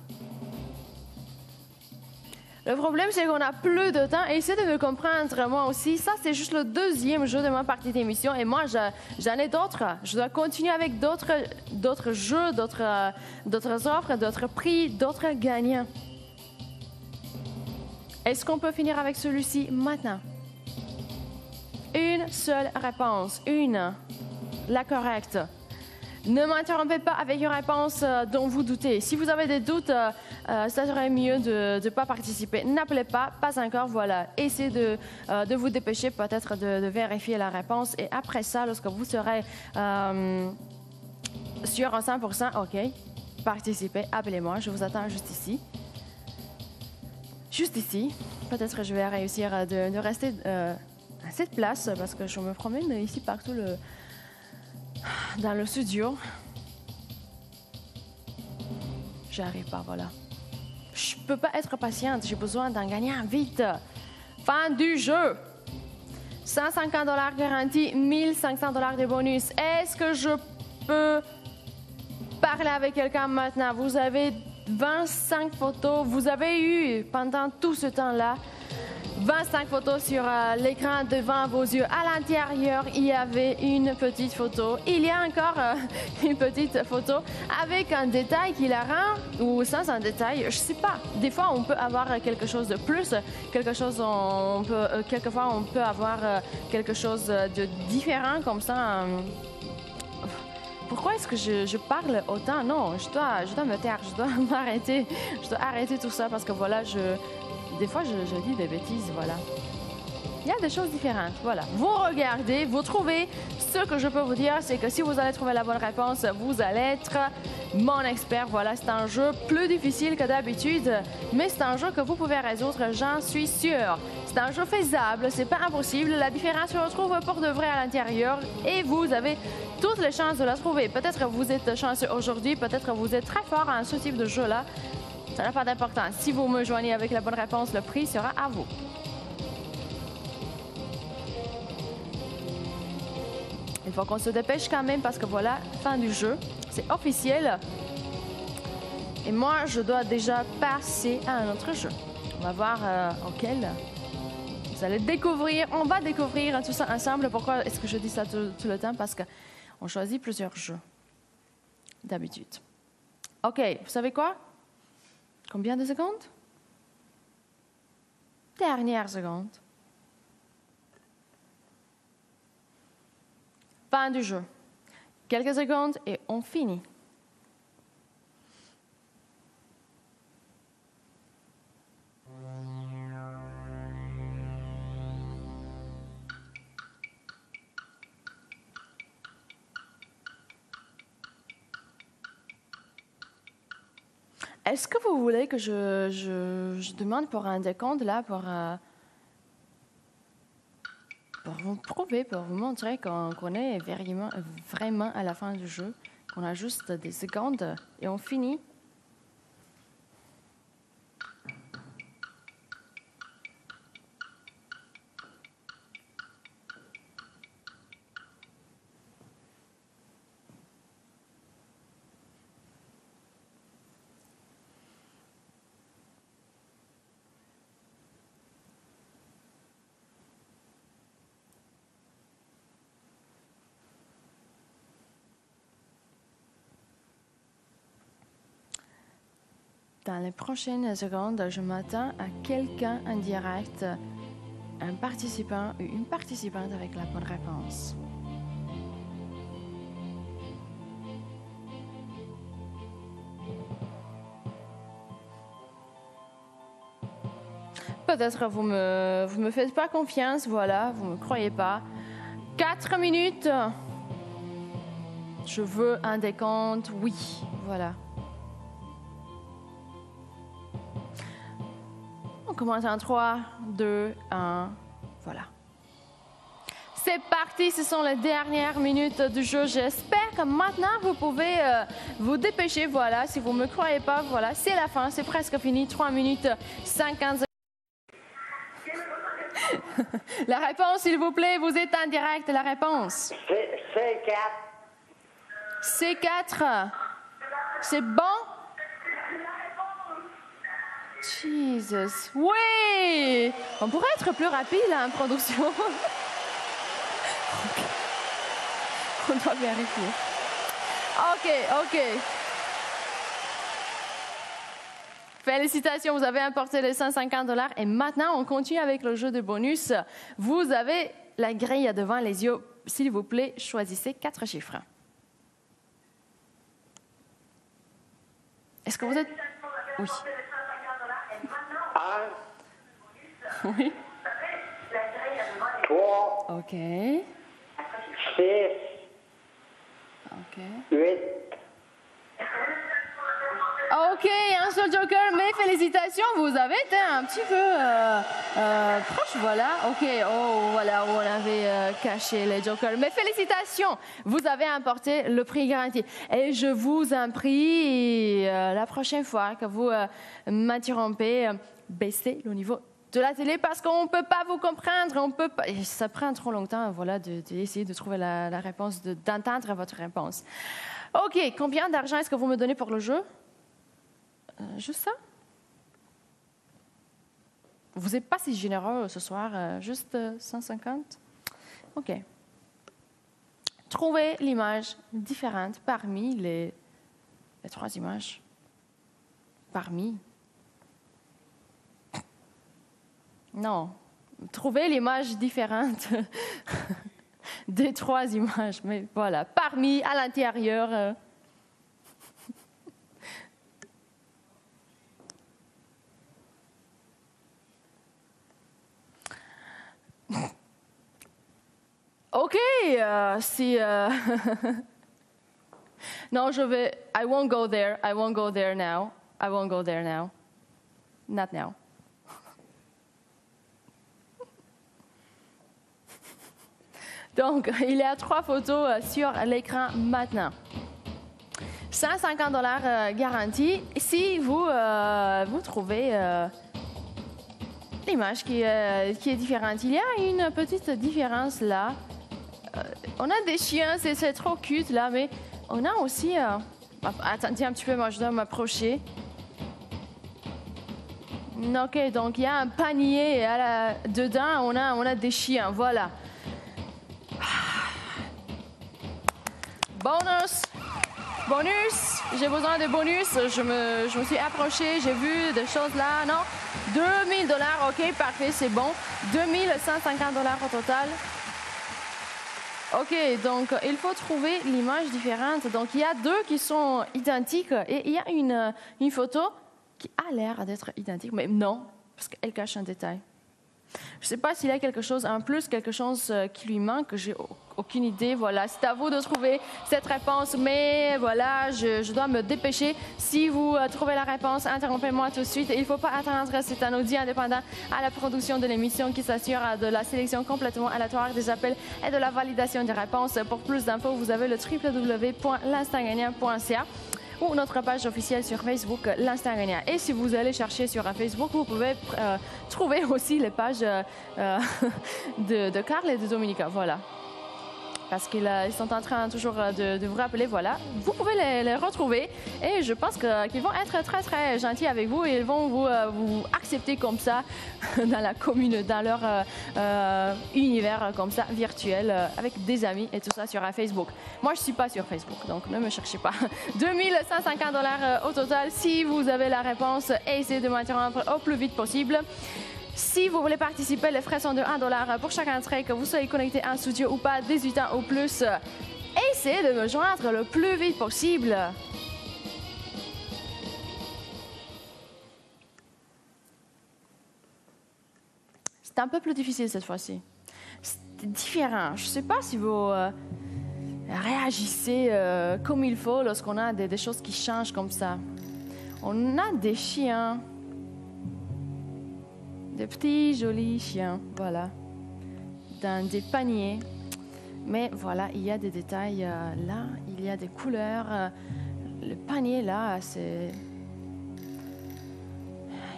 Le problème, c'est qu'on n'a plus de temps. Essayez de me comprendre, moi aussi. Ça, c'est juste le deuxième jeu de ma partie d'émission. Et moi, j'en ai d'autres. Je dois continuer avec d'autres jeux, d'autres offres, d'autres prix, d'autres gagnants. Est-ce qu'on peut finir avec celui-ci maintenant? Une seule réponse, la correcte. Ne m'interrompez pas avec une réponse dont vous doutez. Si vous avez des doutes, ça serait mieux de ne pas participer. N'appelez pas encore, voilà. Essayez de vous dépêcher, peut-être de vérifier la réponse. Et après ça, lorsque vous serez sûr à 100%, OK, participez, appelez-moi, je vous attends juste ici. Juste ici. Peut-être je vais réussir de rester à cette place parce que je me promène ici partout dans le studio. J'arrive pas, voilà. Je peux pas être patiente, j'ai besoin d'un gagnant vite. Fin du jeu. 150 $ garantis, 1 500 $ de bonus. Est-ce que je peux parler avec quelqu'un maintenant? Vous avez 25 photos. Vous avez eu pendant tout ce temps-là 25 photos sur l'écran devant vos yeux. À l'intérieur, il y avait une petite photo. Il y a encore une petite photo avec un détail qui la rend, ou sans un détail, je ne sais pas. Des fois, on peut avoir quelque chose de plus, quelquefois, on peut avoir quelque chose de différent comme ça. Pourquoi est-ce que je parle autant? Non, je dois me taire, je dois m'arrêter. Je dois arrêter tout ça parce que voilà, des fois, je dis des bêtises, voilà. Il y a des choses différentes, voilà. Vous regardez, vous trouvez. Ce que je peux vous dire, c'est que si vous allez trouver la bonne réponse, vous allez être mon expert. Voilà, c'est un jeu plus difficile que d'habitude, mais c'est un jeu que vous pouvez résoudre, j'en suis sûre. C'est un jeu faisable, c'est pas impossible. La différence se retrouve pour de vrai à l'intérieur et vous avez toutes les chances de la trouver. Peut-être que vous êtes chanceux aujourd'hui, peut-être que vous êtes très fort à ce type de jeu-là. Ça n'a pas d'importance. Si vous me joignez avec la bonne réponse, le prix sera à vous. Il faut qu'on se dépêche quand même parce que voilà, fin du jeu. C'est officiel. Et moi, je dois déjà passer à un autre jeu. On va voir auquel. Vous allez découvrir, on va découvrir tout ça ensemble. Pourquoi est-ce que je dis ça tout le temps? Parce qu'on choisit plusieurs jeux d'habitude. OK, vous savez quoi? Combien de secondes? Dernière seconde. Fin du jeu. Quelques secondes et on finit. Est-ce que vous voulez que je demande pour un décompte là, pour vous prouver, pour vous montrer qu'on est vraiment à la fin du jeu, qu'on a juste des secondes et on finit? Dans les prochaines secondes, je m'attends à quelqu'un en direct un participant ou une participante avec la bonne réponse. Peut-être vous me faites pas confiance, voilà, vous me croyez pas. 4 minutes. Je veux un décompte, oui, voilà. On commence en 3, 2, 1, voilà. C'est parti, ce sont les dernières minutes du jeu. J'espère que maintenant vous pouvez vous dépêcher, voilà. Si vous ne me croyez pas, voilà, c'est la fin, c'est presque fini. 3 minutes 50. La réponse, s'il vous plaît, vous êtes en direct, la réponse. C4. C4. C'est bon? Jesus. Oui! On pourrait être plus rapide là, en production. Okay. On doit vérifier. OK. Félicitations, vous avez emporté les 150 $ et maintenant on continue avec le jeu de bonus. Vous avez la grille devant les yeux. S'il vous plaît, choisissez 4 chiffres. Est-ce que vous êtes... Oui. 1. Oui. 3. OK. 6. OK. 8. OK, un seul joker, mais félicitations, vous avez été un petit peu proche, voilà. OK, oh, voilà, on avait caché les jokers. Mais félicitations, vous avez emporté le prix garanti. Et je vous en prie, la prochaine fois que vous m'interrompez, baissez le niveau de la télé parce qu'on ne peut pas vous comprendre. On peut pas, et ça prend trop longtemps, voilà, d'essayer de trouver la réponse, d'entendre votre réponse. OK, combien d'argent est-ce que vous me donnez pour le jeu? Juste ça? Vous n'êtes pas si généreux ce soir, juste 150? OK. Trouvez l'image différente parmi les 3 images. Parmi. Non. Trouvez l'image différente des 3 images. Mais voilà, parmi, à l'intérieur. OK, si... Non, je vais... I won't go there now. I won't go there now. Not now. Donc, il y a 3 photos sur l'écran maintenant. 150 $ garantis. Si vous trouvez... l'image qui est différente. Il y a une petite différence là. On a des chiens, c'est trop cute là, mais on a aussi... attendez un petit peu, moi je dois m'approcher. OK, donc il y a un panier et dedans on a des chiens, voilà. Bonus, j'ai besoin de bonus. Je me suis approchée, j'ai vu des choses là. Non, 2000 $. OK, parfait, c'est bon. 2150 $ au total. OK, donc il faut trouver l'image différente. Donc il y a 2 qui sont identiques et il y a une photo qui a l'air d'être identique, mais non, parce qu'elle cache un détail. Je ne sais pas s'il y a quelque chose en plus, quelque chose qui lui manque, j'ai aucune idée. Voilà, c'est à vous de trouver cette réponse, mais voilà, je dois me dépêcher. Si vous trouvez la réponse, interrompez-moi tout de suite. Il ne faut pas attendre, c'est un audit indépendant à la production de l'émission qui s'assure de la sélection complètement aléatoire des appels et de la validation des réponses. Pour plus d'infos, vous avez le www.l'instantgagnant.ca ou notre page officielle sur Facebook, l'Instant Gagnant. Et si vous allez chercher sur Facebook, vous pouvez trouver aussi les pages de Carl et de Dominica. Voilà. Parce qu'ils sont en train toujours de vous rappeler, voilà. Vous pouvez les retrouver et je pense qu'ils vont être très, très gentils avec vous et ils vont vous accepter comme ça dans la commune, dans leur univers comme ça, virtuel, avec des amis et tout ça sur Facebook. Moi, je ne suis pas sur Facebook, donc ne me cherchez pas. 2150 $ au total. Si vous avez la réponse, essayez de m'interrompre au plus vite possible. Si vous voulez participer, les frais sont de 1$ pour chaque entrée, que vous soyez connecté en studio ou pas, 18 ans ou plus. Essayez de me joindre le plus vite possible. C'est un peu plus difficile cette fois-ci. C'est différent. Je ne sais pas si vous réagissez comme il faut lorsqu'on a des choses qui changent comme ça. On a des chiens. Des petits jolis chiens, voilà. Dans des paniers. Mais voilà, il y a des détails là, il y a des couleurs. Le panier là, c'est...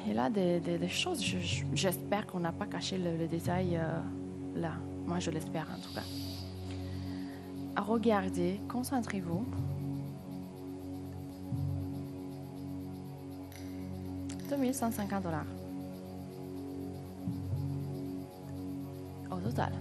Il y a des choses, j'espère qu'on n'a pas caché le détail là. Moi, je l'espère en tout cas. Regardez, concentrez-vous. $2150 au total.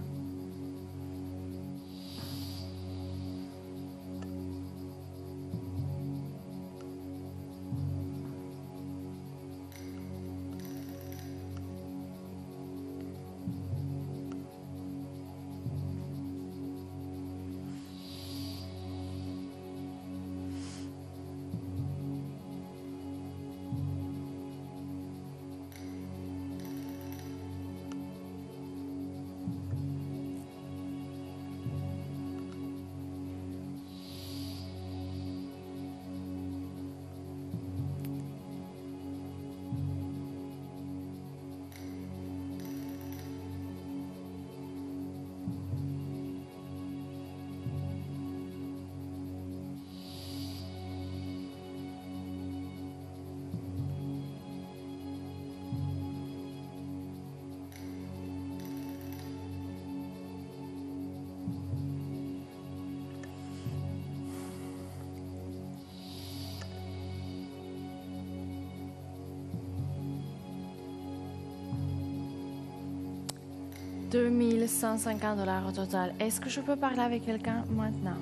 $2150 au total. Est-ce que je peux parler avec quelqu'un maintenant?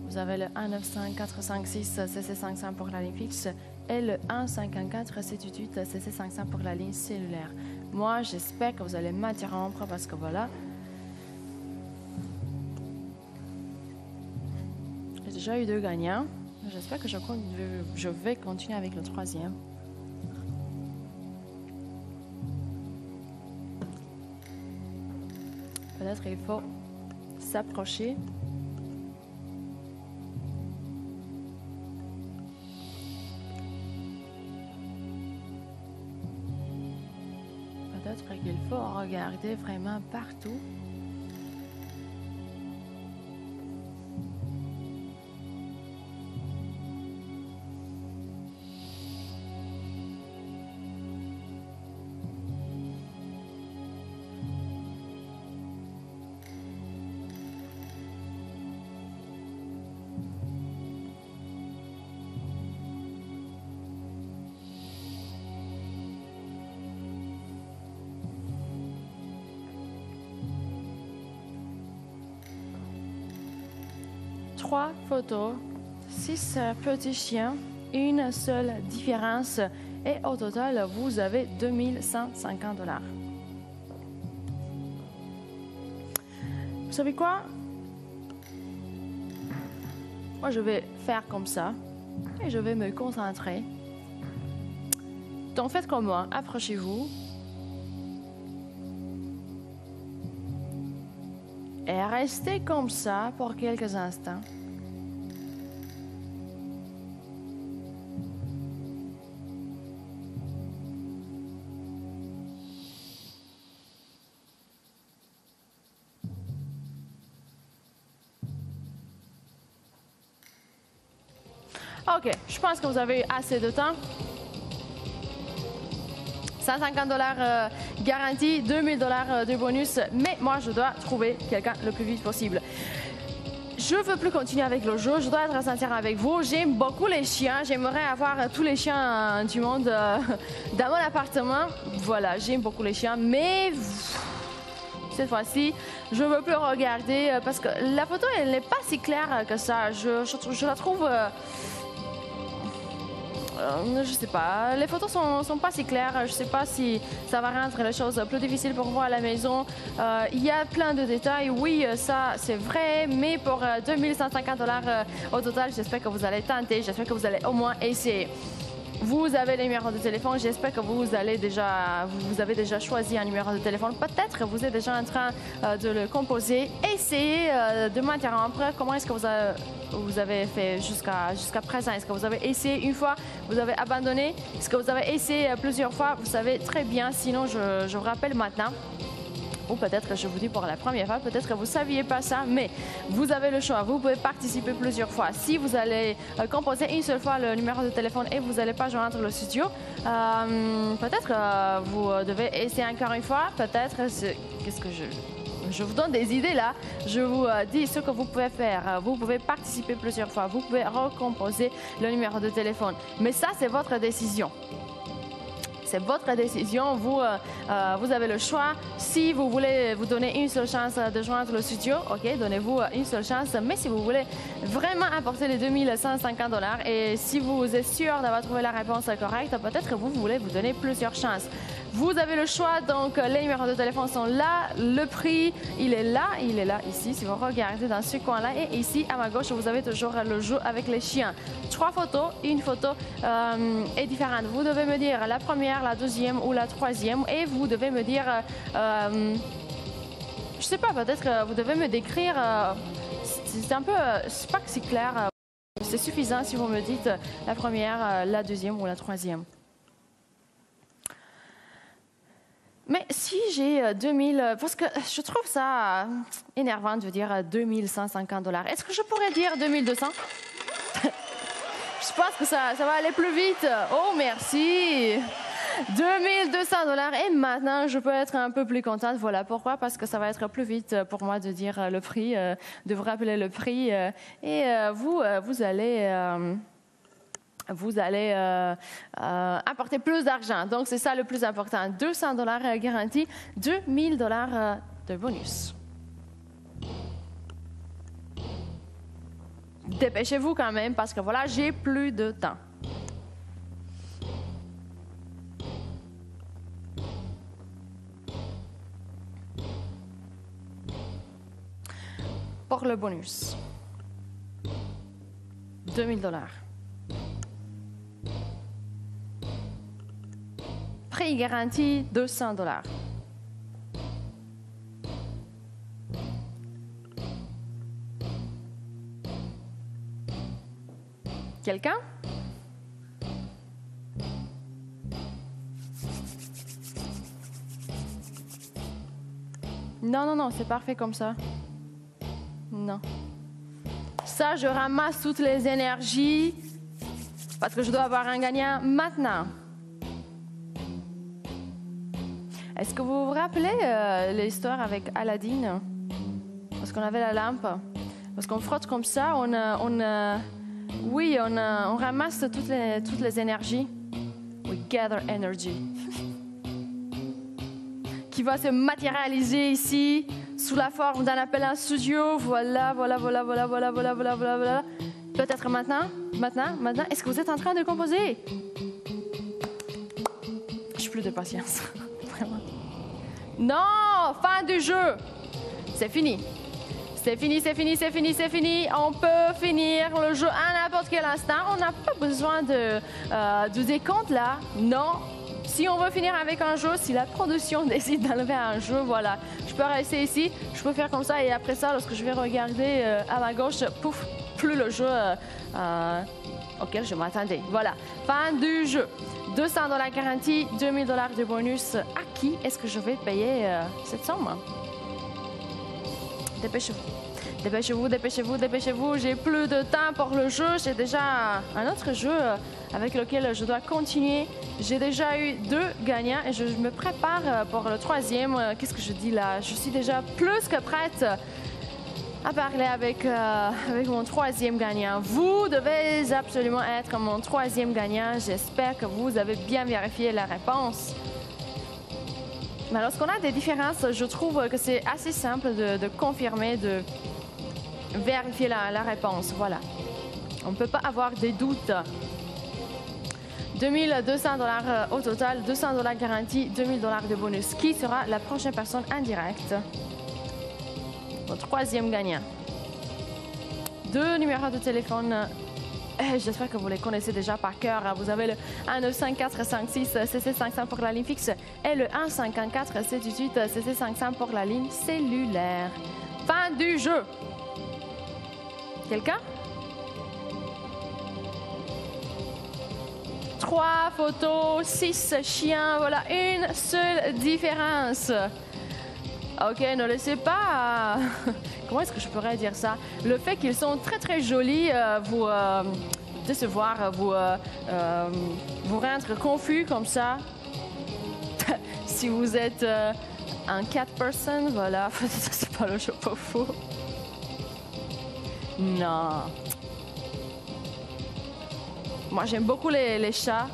Vous avez le 195-456 CC500 pour la ligne fixe et le 154-78 CC500 pour la ligne cellulaire. Moi, j'espère que vous allez m'interrompre parce que voilà. J'ai déjà eu 2 gagnants. J'espère que je vais continuer avec le 3e. Peut-être il faut s'approcher. Peut-être qu'il faut regarder vraiment partout. Trois photos, 6 petits chiens, une seule différence et au total, vous avez $2150. Vous savez quoi? Moi, je vais faire comme ça et je vais me concentrer. Donc, faites comme moi, approchez-vous. Et restez comme ça pour quelques instants. OK, je pense que vous avez assez de temps. $150 garantie, $2000 de bonus, mais moi je dois trouver quelqu'un le plus vite possible. Je ne veux plus continuer avec le jeu, je dois être sincère avec vous. J'aime beaucoup les chiens, j'aimerais avoir tous les chiens du monde dans mon appartement. Voilà, j'aime beaucoup les chiens, mais cette fois-ci, je ne veux plus regarder parce que la photo, elle n'est pas si claire que ça. Je la trouve... je sais pas, les photos sont pas si claires. Je sais pas si ça va rendre les choses plus difficiles pour vous à la maison. Il y a plein de détails. Oui, ça c'est vrai, mais pour 2150 $ au total, j'espère que vous allez tenter. J'espère que vous allez au moins essayer. Vous avez les numéros de téléphone. J'espère que vous avez déjà choisi un numéro de téléphone. Peut-être que vous êtes déjà en train de le composer. Essayez de m'interrompre. Comment est-ce que vous avez fait jusqu'à présent? Est-ce que vous avez essayé une fois? Vous avez abandonné? Est-ce que vous avez essayé plusieurs fois? Vous savez très bien. Sinon, je vous rappelle maintenant. Ou peut-être que je vous dis pour la première fois, peut-être que vous ne saviez pas ça, mais vous avez le choix. Vous pouvez participer plusieurs fois. Si vous allez composer une seule fois le numéro de téléphone et vous n'allez pas joindre le studio, peut-être que vous devez essayer encore une fois. Peut-être, qu'est-ce que je vous donne des idées là. Je vous dis ce que vous pouvez faire. Vous pouvez participer plusieurs fois. Vous pouvez recomposer le numéro de téléphone. Mais ça, c'est votre décision. C'est votre décision. Vous avez le choix. Si vous voulez vous donner une seule chance de joindre le studio, ok, donnez-vous une seule chance. Mais si vous voulez vraiment apporter les 2150 $ et si vous êtes sûr d'avoir trouvé la réponse correcte, peut-être que vous voulez vous donner plusieurs chances. Vous avez le choix, donc les numéros de téléphone sont là. Le prix, il est là ici. Si vous regardez dans ce coin-là et ici à ma gauche, vous avez toujours le jeu avec les chiens. 3 photos, une photo est différente. Vous devez me dire la première, la deuxième ou la troisième et vous devez me dire, je sais pas, peut-être que vous devez me décrire. C'est un peu, c'est pas que c'est clair. C'est suffisant si vous me dites la première, la deuxième ou la troisième. Mais si j'ai 2000, parce que je trouve ça énervant de dire 2150 $. Est-ce que je pourrais dire 2200? Je pense que ça va aller plus vite. Oh, merci. 2200 $ et maintenant je peux être un peu plus contente. Voilà pourquoi, parce que ça va être plus vite pour moi de dire le prix, de vous rappeler le prix et vous allez apporter plus d'argent. Donc, c'est ça le plus important. 200 $ garantis, 2000 $ de bonus. Dépêchez-vous quand même parce que voilà, j'ai plus de temps. Pour le bonus, 2000 $. Prix garanti 200 $. Quelqu'un? Non, c'est parfait comme ça. Non. Ça, je ramasse toutes les énergies parce que je dois avoir un gagnant maintenant. Est-ce que vous vous rappelez l'histoire avec Aladdin? Parce qu'on avait la lampe. Parce qu'on frotte comme ça, on ramasse toutes les énergies. We gather energy. Qui va se matérialiser ici sous la forme d'un appel à un studio. Voilà. Peut-être maintenant. Est-ce que vous êtes en train de composer? Je n'ai plus de patience. Vraiment. Non, fin du jeu. C'est fini. On peut finir le jeu à n'importe quel instant. On n'a pas besoin de décompte là. Non. Si on veut finir avec un jeu, si la production décide d'enlever un jeu, voilà. Je peux rester ici, je peux faire comme ça et après ça, lorsque je vais regarder à ma gauche, pouf, plus le jeu auquel je m'attendais. Voilà, fin du jeu. 200 $ garantis, 2000 $ de bonus. À qui est-ce que je vais payer cette somme? Dépêchez-vous. J'ai plus de temps pour le jeu. J'ai déjà un autre jeu avec lequel je dois continuer. J'ai déjà eu 2 gagnants et je me prépare pour le 3e. Qu'est-ce que je dis là? Je suis déjà plus que prête à parler avec mon 3e gagnant. Vous devez absolument être mon 3e gagnant. J'espère que vous avez bien vérifié la réponse. Mais lorsqu'on a des différences, je trouve que c'est assez simple de confirmer, de vérifier la réponse. Voilà. On ne peut pas avoir des doutes. 2200 $ au total, 200 $ garantis, 2000 $ de bonus. Qui sera la prochaine personne en direct? Au troisième gagnant. 2 numéros de téléphone. J'espère que vous les connaissez déjà par cœur. Vous avez le 195456 CC500 pour la ligne fixe et le 15478 CC500 pour la ligne cellulaire. Fin du jeu. Quelqu'un? 3 photos, 6 chiens. Voilà une seule différence. Ok, ne laissez pas... Comment est-ce que je pourrais dire ça? Le fait qu'ils sont très très jolis vous décevoir, vous rendre confus comme ça. Si vous êtes un cat person, voilà, c'est pas le jeu pas fou. Non. Moi j'aime beaucoup les chats.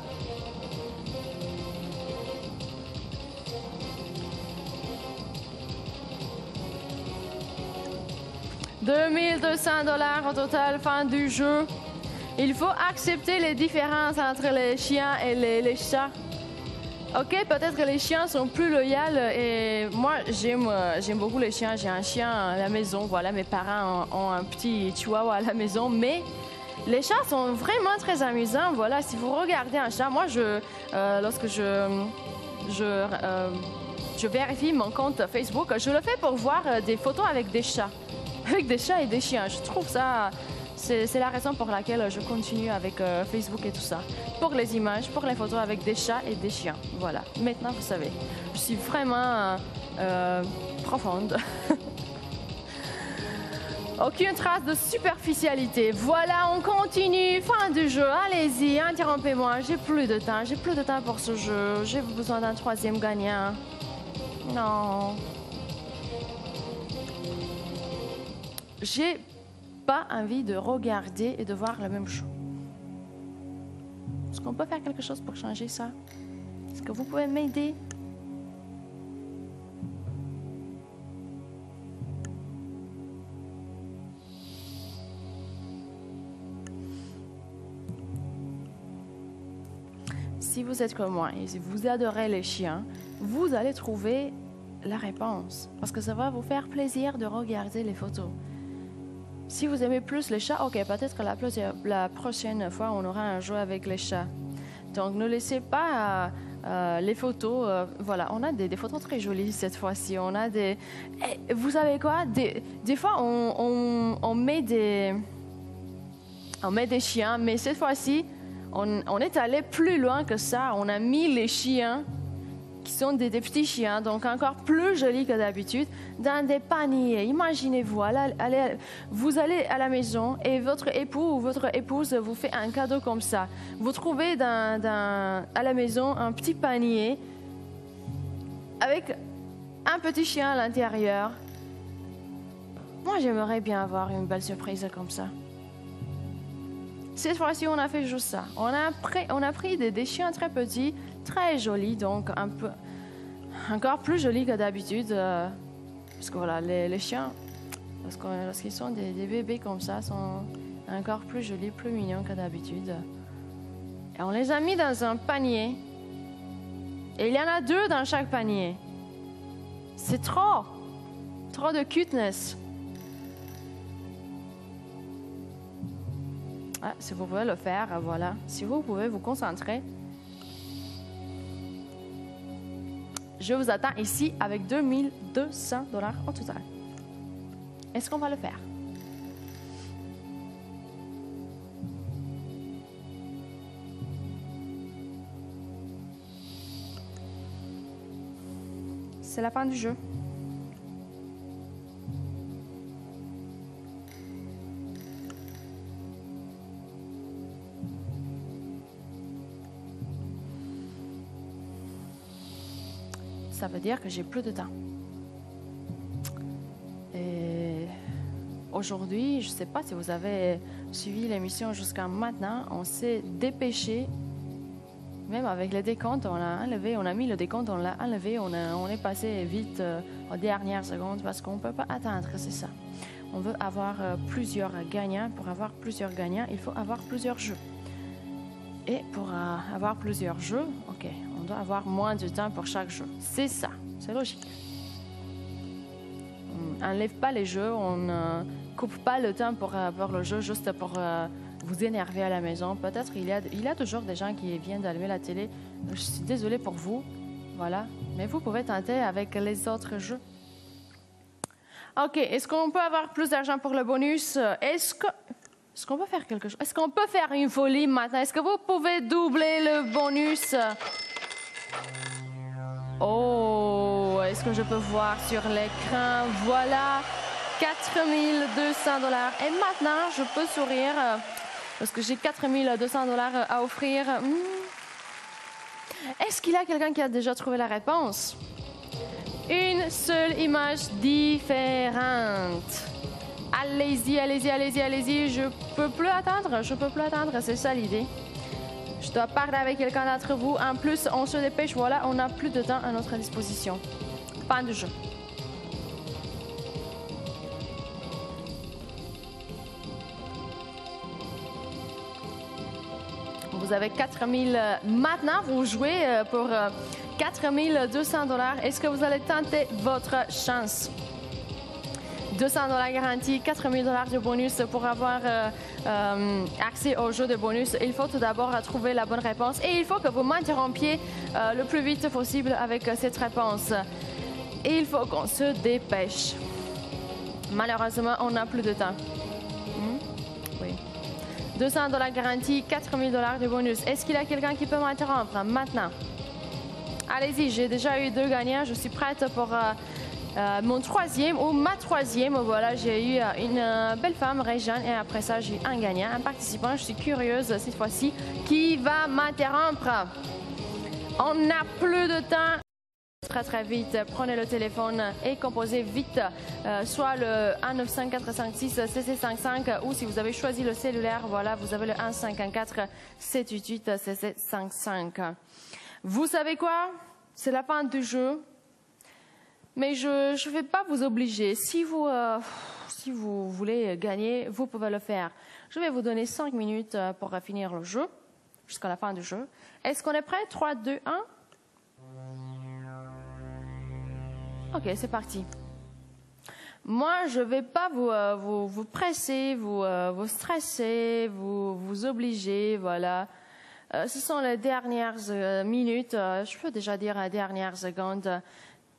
$2200 au total, fin du jeu. Il faut accepter les différences entre les chiens et les chats. Ok, peut-être que les chiens sont plus loyaux et moi j'aime beaucoup les chiens. J'ai un chien à la maison, voilà, mes parents ont un petit chihuahua à la maison, mais les chats sont vraiment très amusants. Voilà, si vous regardez un chat, moi lorsque je vérifie mon compte Facebook, je le fais pour voir des photos avec des chats. Avec des chats et des chiens. Je trouve ça... C'est la raison pour laquelle je continue avec Facebook et tout ça. Pour les images, pour les photos avec des chats et des chiens. Voilà. Maintenant, vous savez. Je suis vraiment profonde. Aucune trace de superficialité. Voilà, on continue. Fin du jeu. Allez-y, interrompez-moi. J'ai plus de temps. J'ai plus de temps pour ce jeu. J'ai besoin d'un troisième gagnant. Non. J'ai pas envie de regarder et de voir la même chose. Est-ce qu'on peut faire quelque chose pour changer ça? Est-ce que vous pouvez m'aider? Si vous êtes comme moi et si vous adorez les chiens, vous allez trouver la réponse. Parce que ça va vous faire plaisir de regarder les photos. Si vous aimez plus les chats, ok, peut-être que la prochaine fois, on aura un jeu avec les chats. Donc, ne laissez pas les photos. Voilà, on a des photos très jolies cette fois-ci. On a des... Et vous savez quoi? Des fois, on met des chiens, mais cette fois-ci, on est allé plus loin que ça. On a mis les chiens qui sont des petits chiens, donc encore plus jolis que d'habitude, dans des paniers. Imaginez-vous, vous allez à la maison et votre époux ou votre épouse vous fait un cadeau comme ça. Vous trouvez à la maison un petit panier avec un petit chien à l'intérieur. Moi, j'aimerais bien avoir une belle surprise comme ça. Cette fois-ci, on a fait juste ça. On a pris des chiens très petits, très jolis, donc encore plus jolis que d'habitude. Parce que voilà, les chiens, lorsqu'ils sont des bébés comme ça, sont encore plus jolis, plus mignons que d'habitude. Et on les a mis dans un panier. Et il y en a 2 dans chaque panier. C'est trop de cuteness. Ah, si vous pouvez le faire, voilà. Si vous pouvez vous concentrer. Je vous attends ici avec $2200 au total. Est-ce qu'on va le faire? C'est la fin du jeu. Ça veut dire que j'ai plus de temps. Et aujourd'hui, je ne sais pas si vous avez suivi l'émission jusqu'à maintenant, on s'est dépêché, même avec le décompte, on l'a enlevé, on a mis le décompte, on l'a enlevé, on est passé vite aux dernières secondes parce qu'on ne peut pas attendre, c'est ça. On veut avoir plusieurs gagnants. Pour avoir plusieurs gagnants, il faut avoir plusieurs jeux. Et pour avoir plusieurs jeux, ok, on doit avoir moins de temps pour chaque jeu. C'est ça, c'est logique. On n'enlève pas les jeux, on ne coupe pas le temps pour le jeu juste pour vous énerver à la maison. Peut-être il y a toujours des gens qui viennent d'allumer la télé. Je suis désolée pour vous, voilà. Mais vous pouvez tenter avec les autres jeux. Ok, est-ce qu'on peut avoir plus d'argent pour le bonus? Est-ce qu'on peut faire quelque chose? Est-ce qu'on peut faire une folie maintenant? Est-ce que vous pouvez doubler le bonus? Oh, est-ce que je peux voir sur l'écran? Voilà, 4200 $. Et maintenant, je peux sourire parce que j'ai 4200 $ à offrir. Est-ce qu'il y a quelqu'un qui a déjà trouvé la réponse? Une seule image différente. Allez-y, allez-y, allez-y, allez-y. Je peux plus attendre, c'est ça l'idée. Je dois parler avec quelqu'un d'entre vous. En plus, on se dépêche, voilà, on n'a plus de temps à notre disposition. Fin de jeu. Vous avez 4000. Maintenant, vous jouez pour 4200 $. Est-ce que vous allez tenter votre chance? 200 $ garantis, 4000 $ de bonus pour avoir accès au jeu de bonus. Il faut tout d'abord trouver la bonne réponse et il faut que vous m'interrompiez le plus vite possible avec cette réponse. Et il faut qu'on se dépêche. Malheureusement, on n'a plus de temps. Oui. 200 $ garantis, 4000 $ de bonus. Est-ce qu'il y a quelqu'un qui peut m'interrompre maintenant? Allez-y, j'ai déjà eu 2 gagnants. Je suis prête pour mon troisième ou ma troisième. Voilà, j'ai eu une belle femme, Réjeanne, et après ça, j'ai eu un gagnant, un participant. Je suis curieuse cette fois-ci. Qui va m'interrompre? On n'a plus de temps. Très très vite, prenez le téléphone et composez vite soit le 1-95456-CC55 ou si vous avez choisi le cellulaire, voilà, vous avez le 1-514-788-CC55. Vous savez quoi? C'est la fin du jeu, mais je ne vais pas vous obliger. Si vous voulez gagner, vous pouvez le faire. Je vais vous donner 5 minutes pour finir le jeu, jusqu'à la fin du jeu. Est-ce qu'on est prêt? 3, 2, 1. Ok, c'est parti. Moi, je ne vais pas vous presser, vous stresser, vous obliger, voilà. Ce sont les dernières minutes, je peux déjà dire les dernières secondes.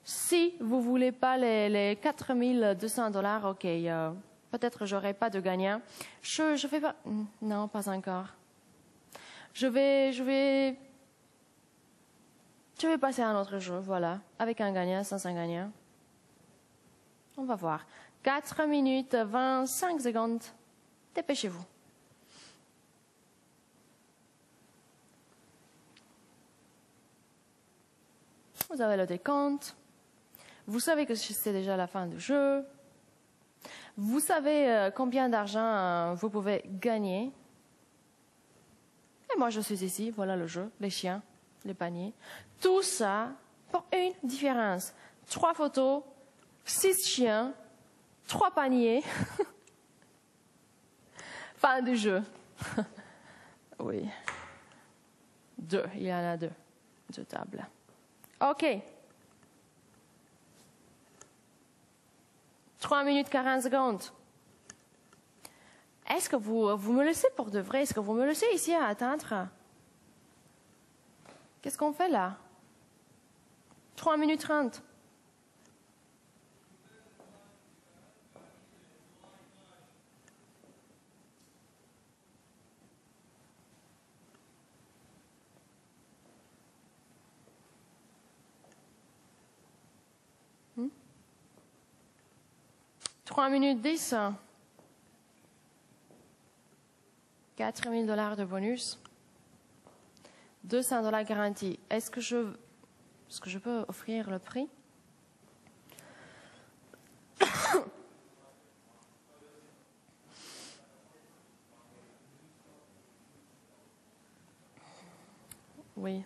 Si vous ne voulez pas les 4200 $, ok, peut-être je n'aurai pas de gagnant. Je vais pas... Non, pas encore. Je vais passer à un autre jeu, voilà, avec un gagnant, sans un gagnant. On va voir. 4 minutes, 25 secondes. Dépêchez-vous. Vous avez le décompte. Vous savez que c'est déjà la fin du jeu. Vous savez combien d'argent vous pouvez gagner. Et moi, je suis ici. Voilà le jeu, les chiens, les paniers. Tout ça pour une différence. 3 photos, 6 chiens, 3 paniers. Fin du jeu. Oui. 2, il y en a 2. 2 tables. OK. 3 minutes 40 secondes. Est-ce que vous me laissez pour de vrai? Est-ce que vous me laissez ici à attendre? Qu'est-ce qu'on fait là? 3 minutes 30. Hmm? 3 minutes 10. 4000 $ de bonus. 200 $ garantis. Est-ce que je peux offrir le prix? Oui.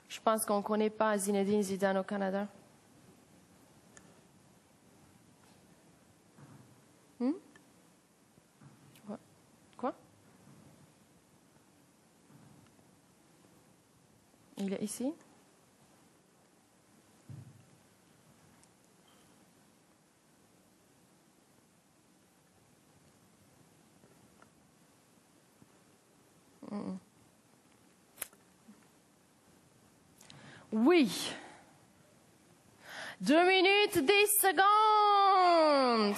Je pense qu'on ne connaît pas Zinedine Zidane au Canada. Il est ici. Oui. 2 minutes, 10 secondes.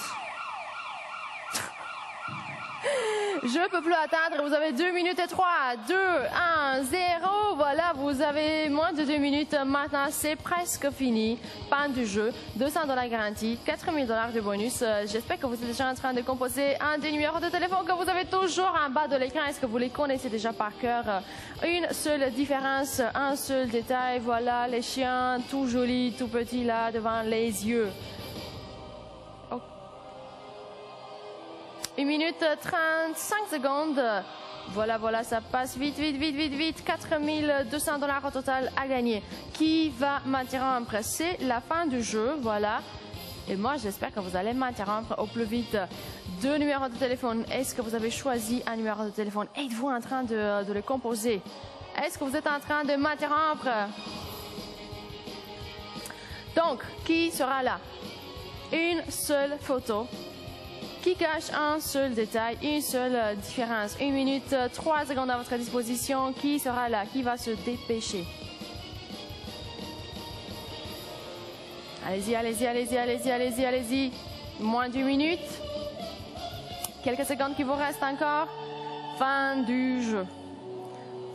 Je ne peux plus attendre. Vous avez 2 minutes et 3, 2, 1, 0. Voilà, vous avez moins de 2 minutes. Maintenant, c'est presque fini. Fin du jeu. $200 garantis, $4000 de bonus. J'espère que vous êtes déjà en train de composer un des numéros de téléphone que vous avez toujours en bas de l'écran. Est-ce que vous les connaissez déjà par cœur? Une seule différence, un seul détail. Voilà, les chiens tout jolis, tout petits là devant les yeux. 1 minute 35 secondes. Voilà, voilà, ça passe vite, vite, vite, vite, vite. $4200 au total à gagner. Qui va m'interrompre? C'est la fin du jeu, voilà. Et moi, j'espère que vous allez m'interrompre au plus vite. 2 numéros de téléphone. Est-ce que vous avez choisi un numéro de téléphone? Êtes-vous en train de le composer? Est-ce que vous êtes en train de m'interrompre? Donc, qui sera là? Une seule photo qui cache un seul détail, une seule différence. 1 minute 3 secondes à votre disposition. Qui sera là? Qui va se dépêcher? Allez-y, allez-y, allez-y, allez-y, allez-y, allez-y. Moins d'1 minute. Quelques secondes qui vous restent encore. Fin du jeu.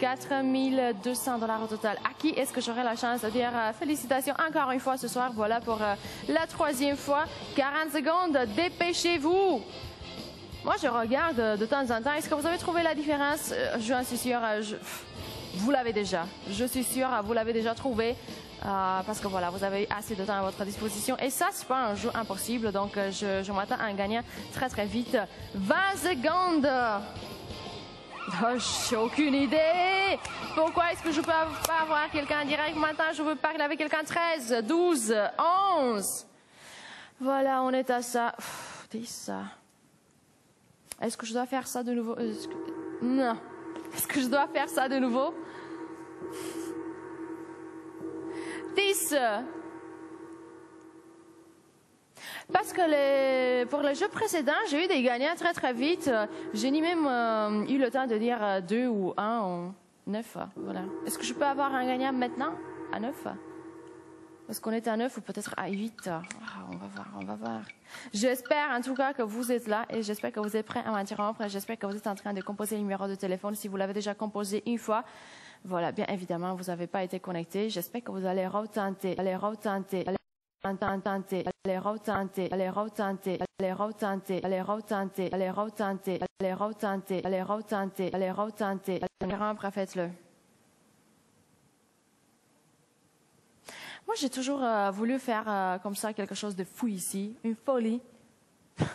$4200 au total. À qui est-ce que j'aurai la chance de dire félicitations encore une fois ce soir? Voilà pour la 3e fois. 40 secondes, dépêchez-vous. Moi, je regarde de temps en temps. Est-ce que vous avez trouvé la différence? Je suis sûre, vous l'avez déjà. Je suis sûre, vous l'avez déjà trouvé. Parce que voilà, vous avez assez de temps à votre disposition. Et ça, c'est pas un jeu impossible. Donc, je m'attends à un gagnant très, très vite. 20 secondes. Oh, j'ai aucune idée. Pourquoi est-ce que je peux pas avoir quelqu'un en direct maintenant? Je veux parler avec quelqu'un. 13, 12, 11. Voilà, on est à ça. 10. Est-ce que je dois faire ça de nouveau? Non. Est-ce que je dois faire ça de nouveau? 10. Parce que pour les jeux précédents, j'ai eu des gagnants très très vite. J'ai ni même eu le temps de dire 2 ou 1 ou 9. Voilà. Est-ce que je peux avoir un gagnant maintenant à 9? Est-ce qu'on est à 9 ou peut-être à 8? On va voir, on va voir. J'espère en tout cas que vous êtes là et j'espère que vous êtes prêts à m'interrompre. J'espère que vous êtes en train de composer le numéro de téléphone. Si vous l'avez déjà composé une fois, voilà, bien évidemment, vous n'avez pas été connecté. J'espère que vous allez retenter, allez retenter. Les retenter, les retenter, les retenter, les retenter, les retenter, les retenter, les retenter, les retenter. Faites-le. Moi, j'ai toujours voulu faire comme ça quelque chose de fou ici, une folie. Vous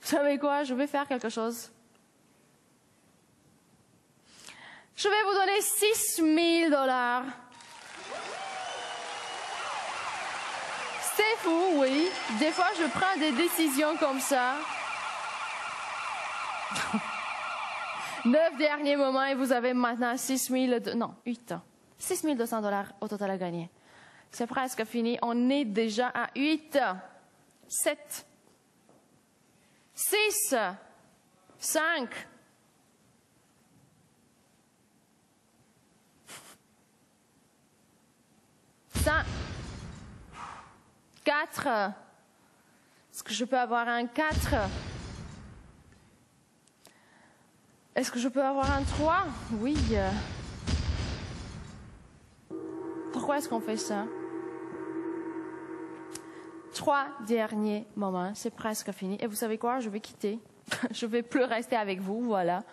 savez quoi? Je vais faire quelque chose. Je vais vous donner $6000. C'est fou, oui. Des fois, je prends des décisions comme ça. 9 derniers moments et vous avez maintenant 8. $6200 au total à gagner. C'est presque fini. On est déjà à 8, 7, 6, 5, 4. Est-ce que je peux avoir un 4? Est-ce que je peux avoir un 3? Oui. Pourquoi est-ce qu'on fait ça? 3 derniers moments, c'est presque fini. Et vous savez quoi? Je vais quitter. Je vais plus rester avec vous, voilà.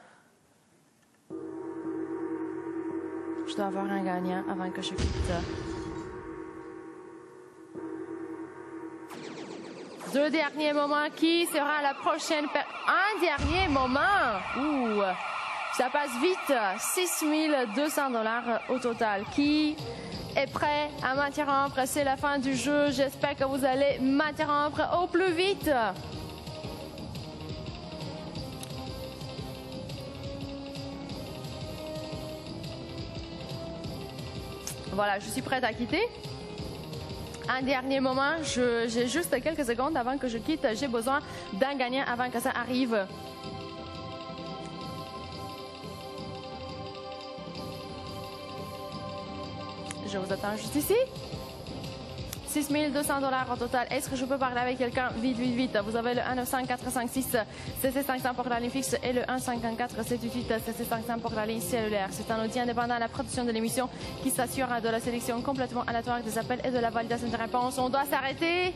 Je dois avoir un gagnant avant que je quitte. 2 derniers moments. Qui sera la prochaine un dernier moment. Ouh, ça passe vite. $6200 au total. Qui est prêt à m'interrompre? C'est la fin du jeu. J'espère que vous allez m'interrompre au plus vite. Voilà, je suis prête à quitter. Un dernier moment, j'ai juste quelques secondes avant que je quitte. J'ai besoin d'un gagnant avant que ça arrive. Je vous attends juste ici. 6 200 $ au total. Est-ce que je peux parler avec quelqu'un? Vite, vite, vite. Vous avez le 1-900-456 CC500 pour la ligne fixe et le 1-54-788 CC500 pour la ligne cellulaire. C'est un outil indépendant à la production de l'émission qui s'assure de la sélection complètement aléatoire des appels et de la validation des réponses. On doit s'arrêter.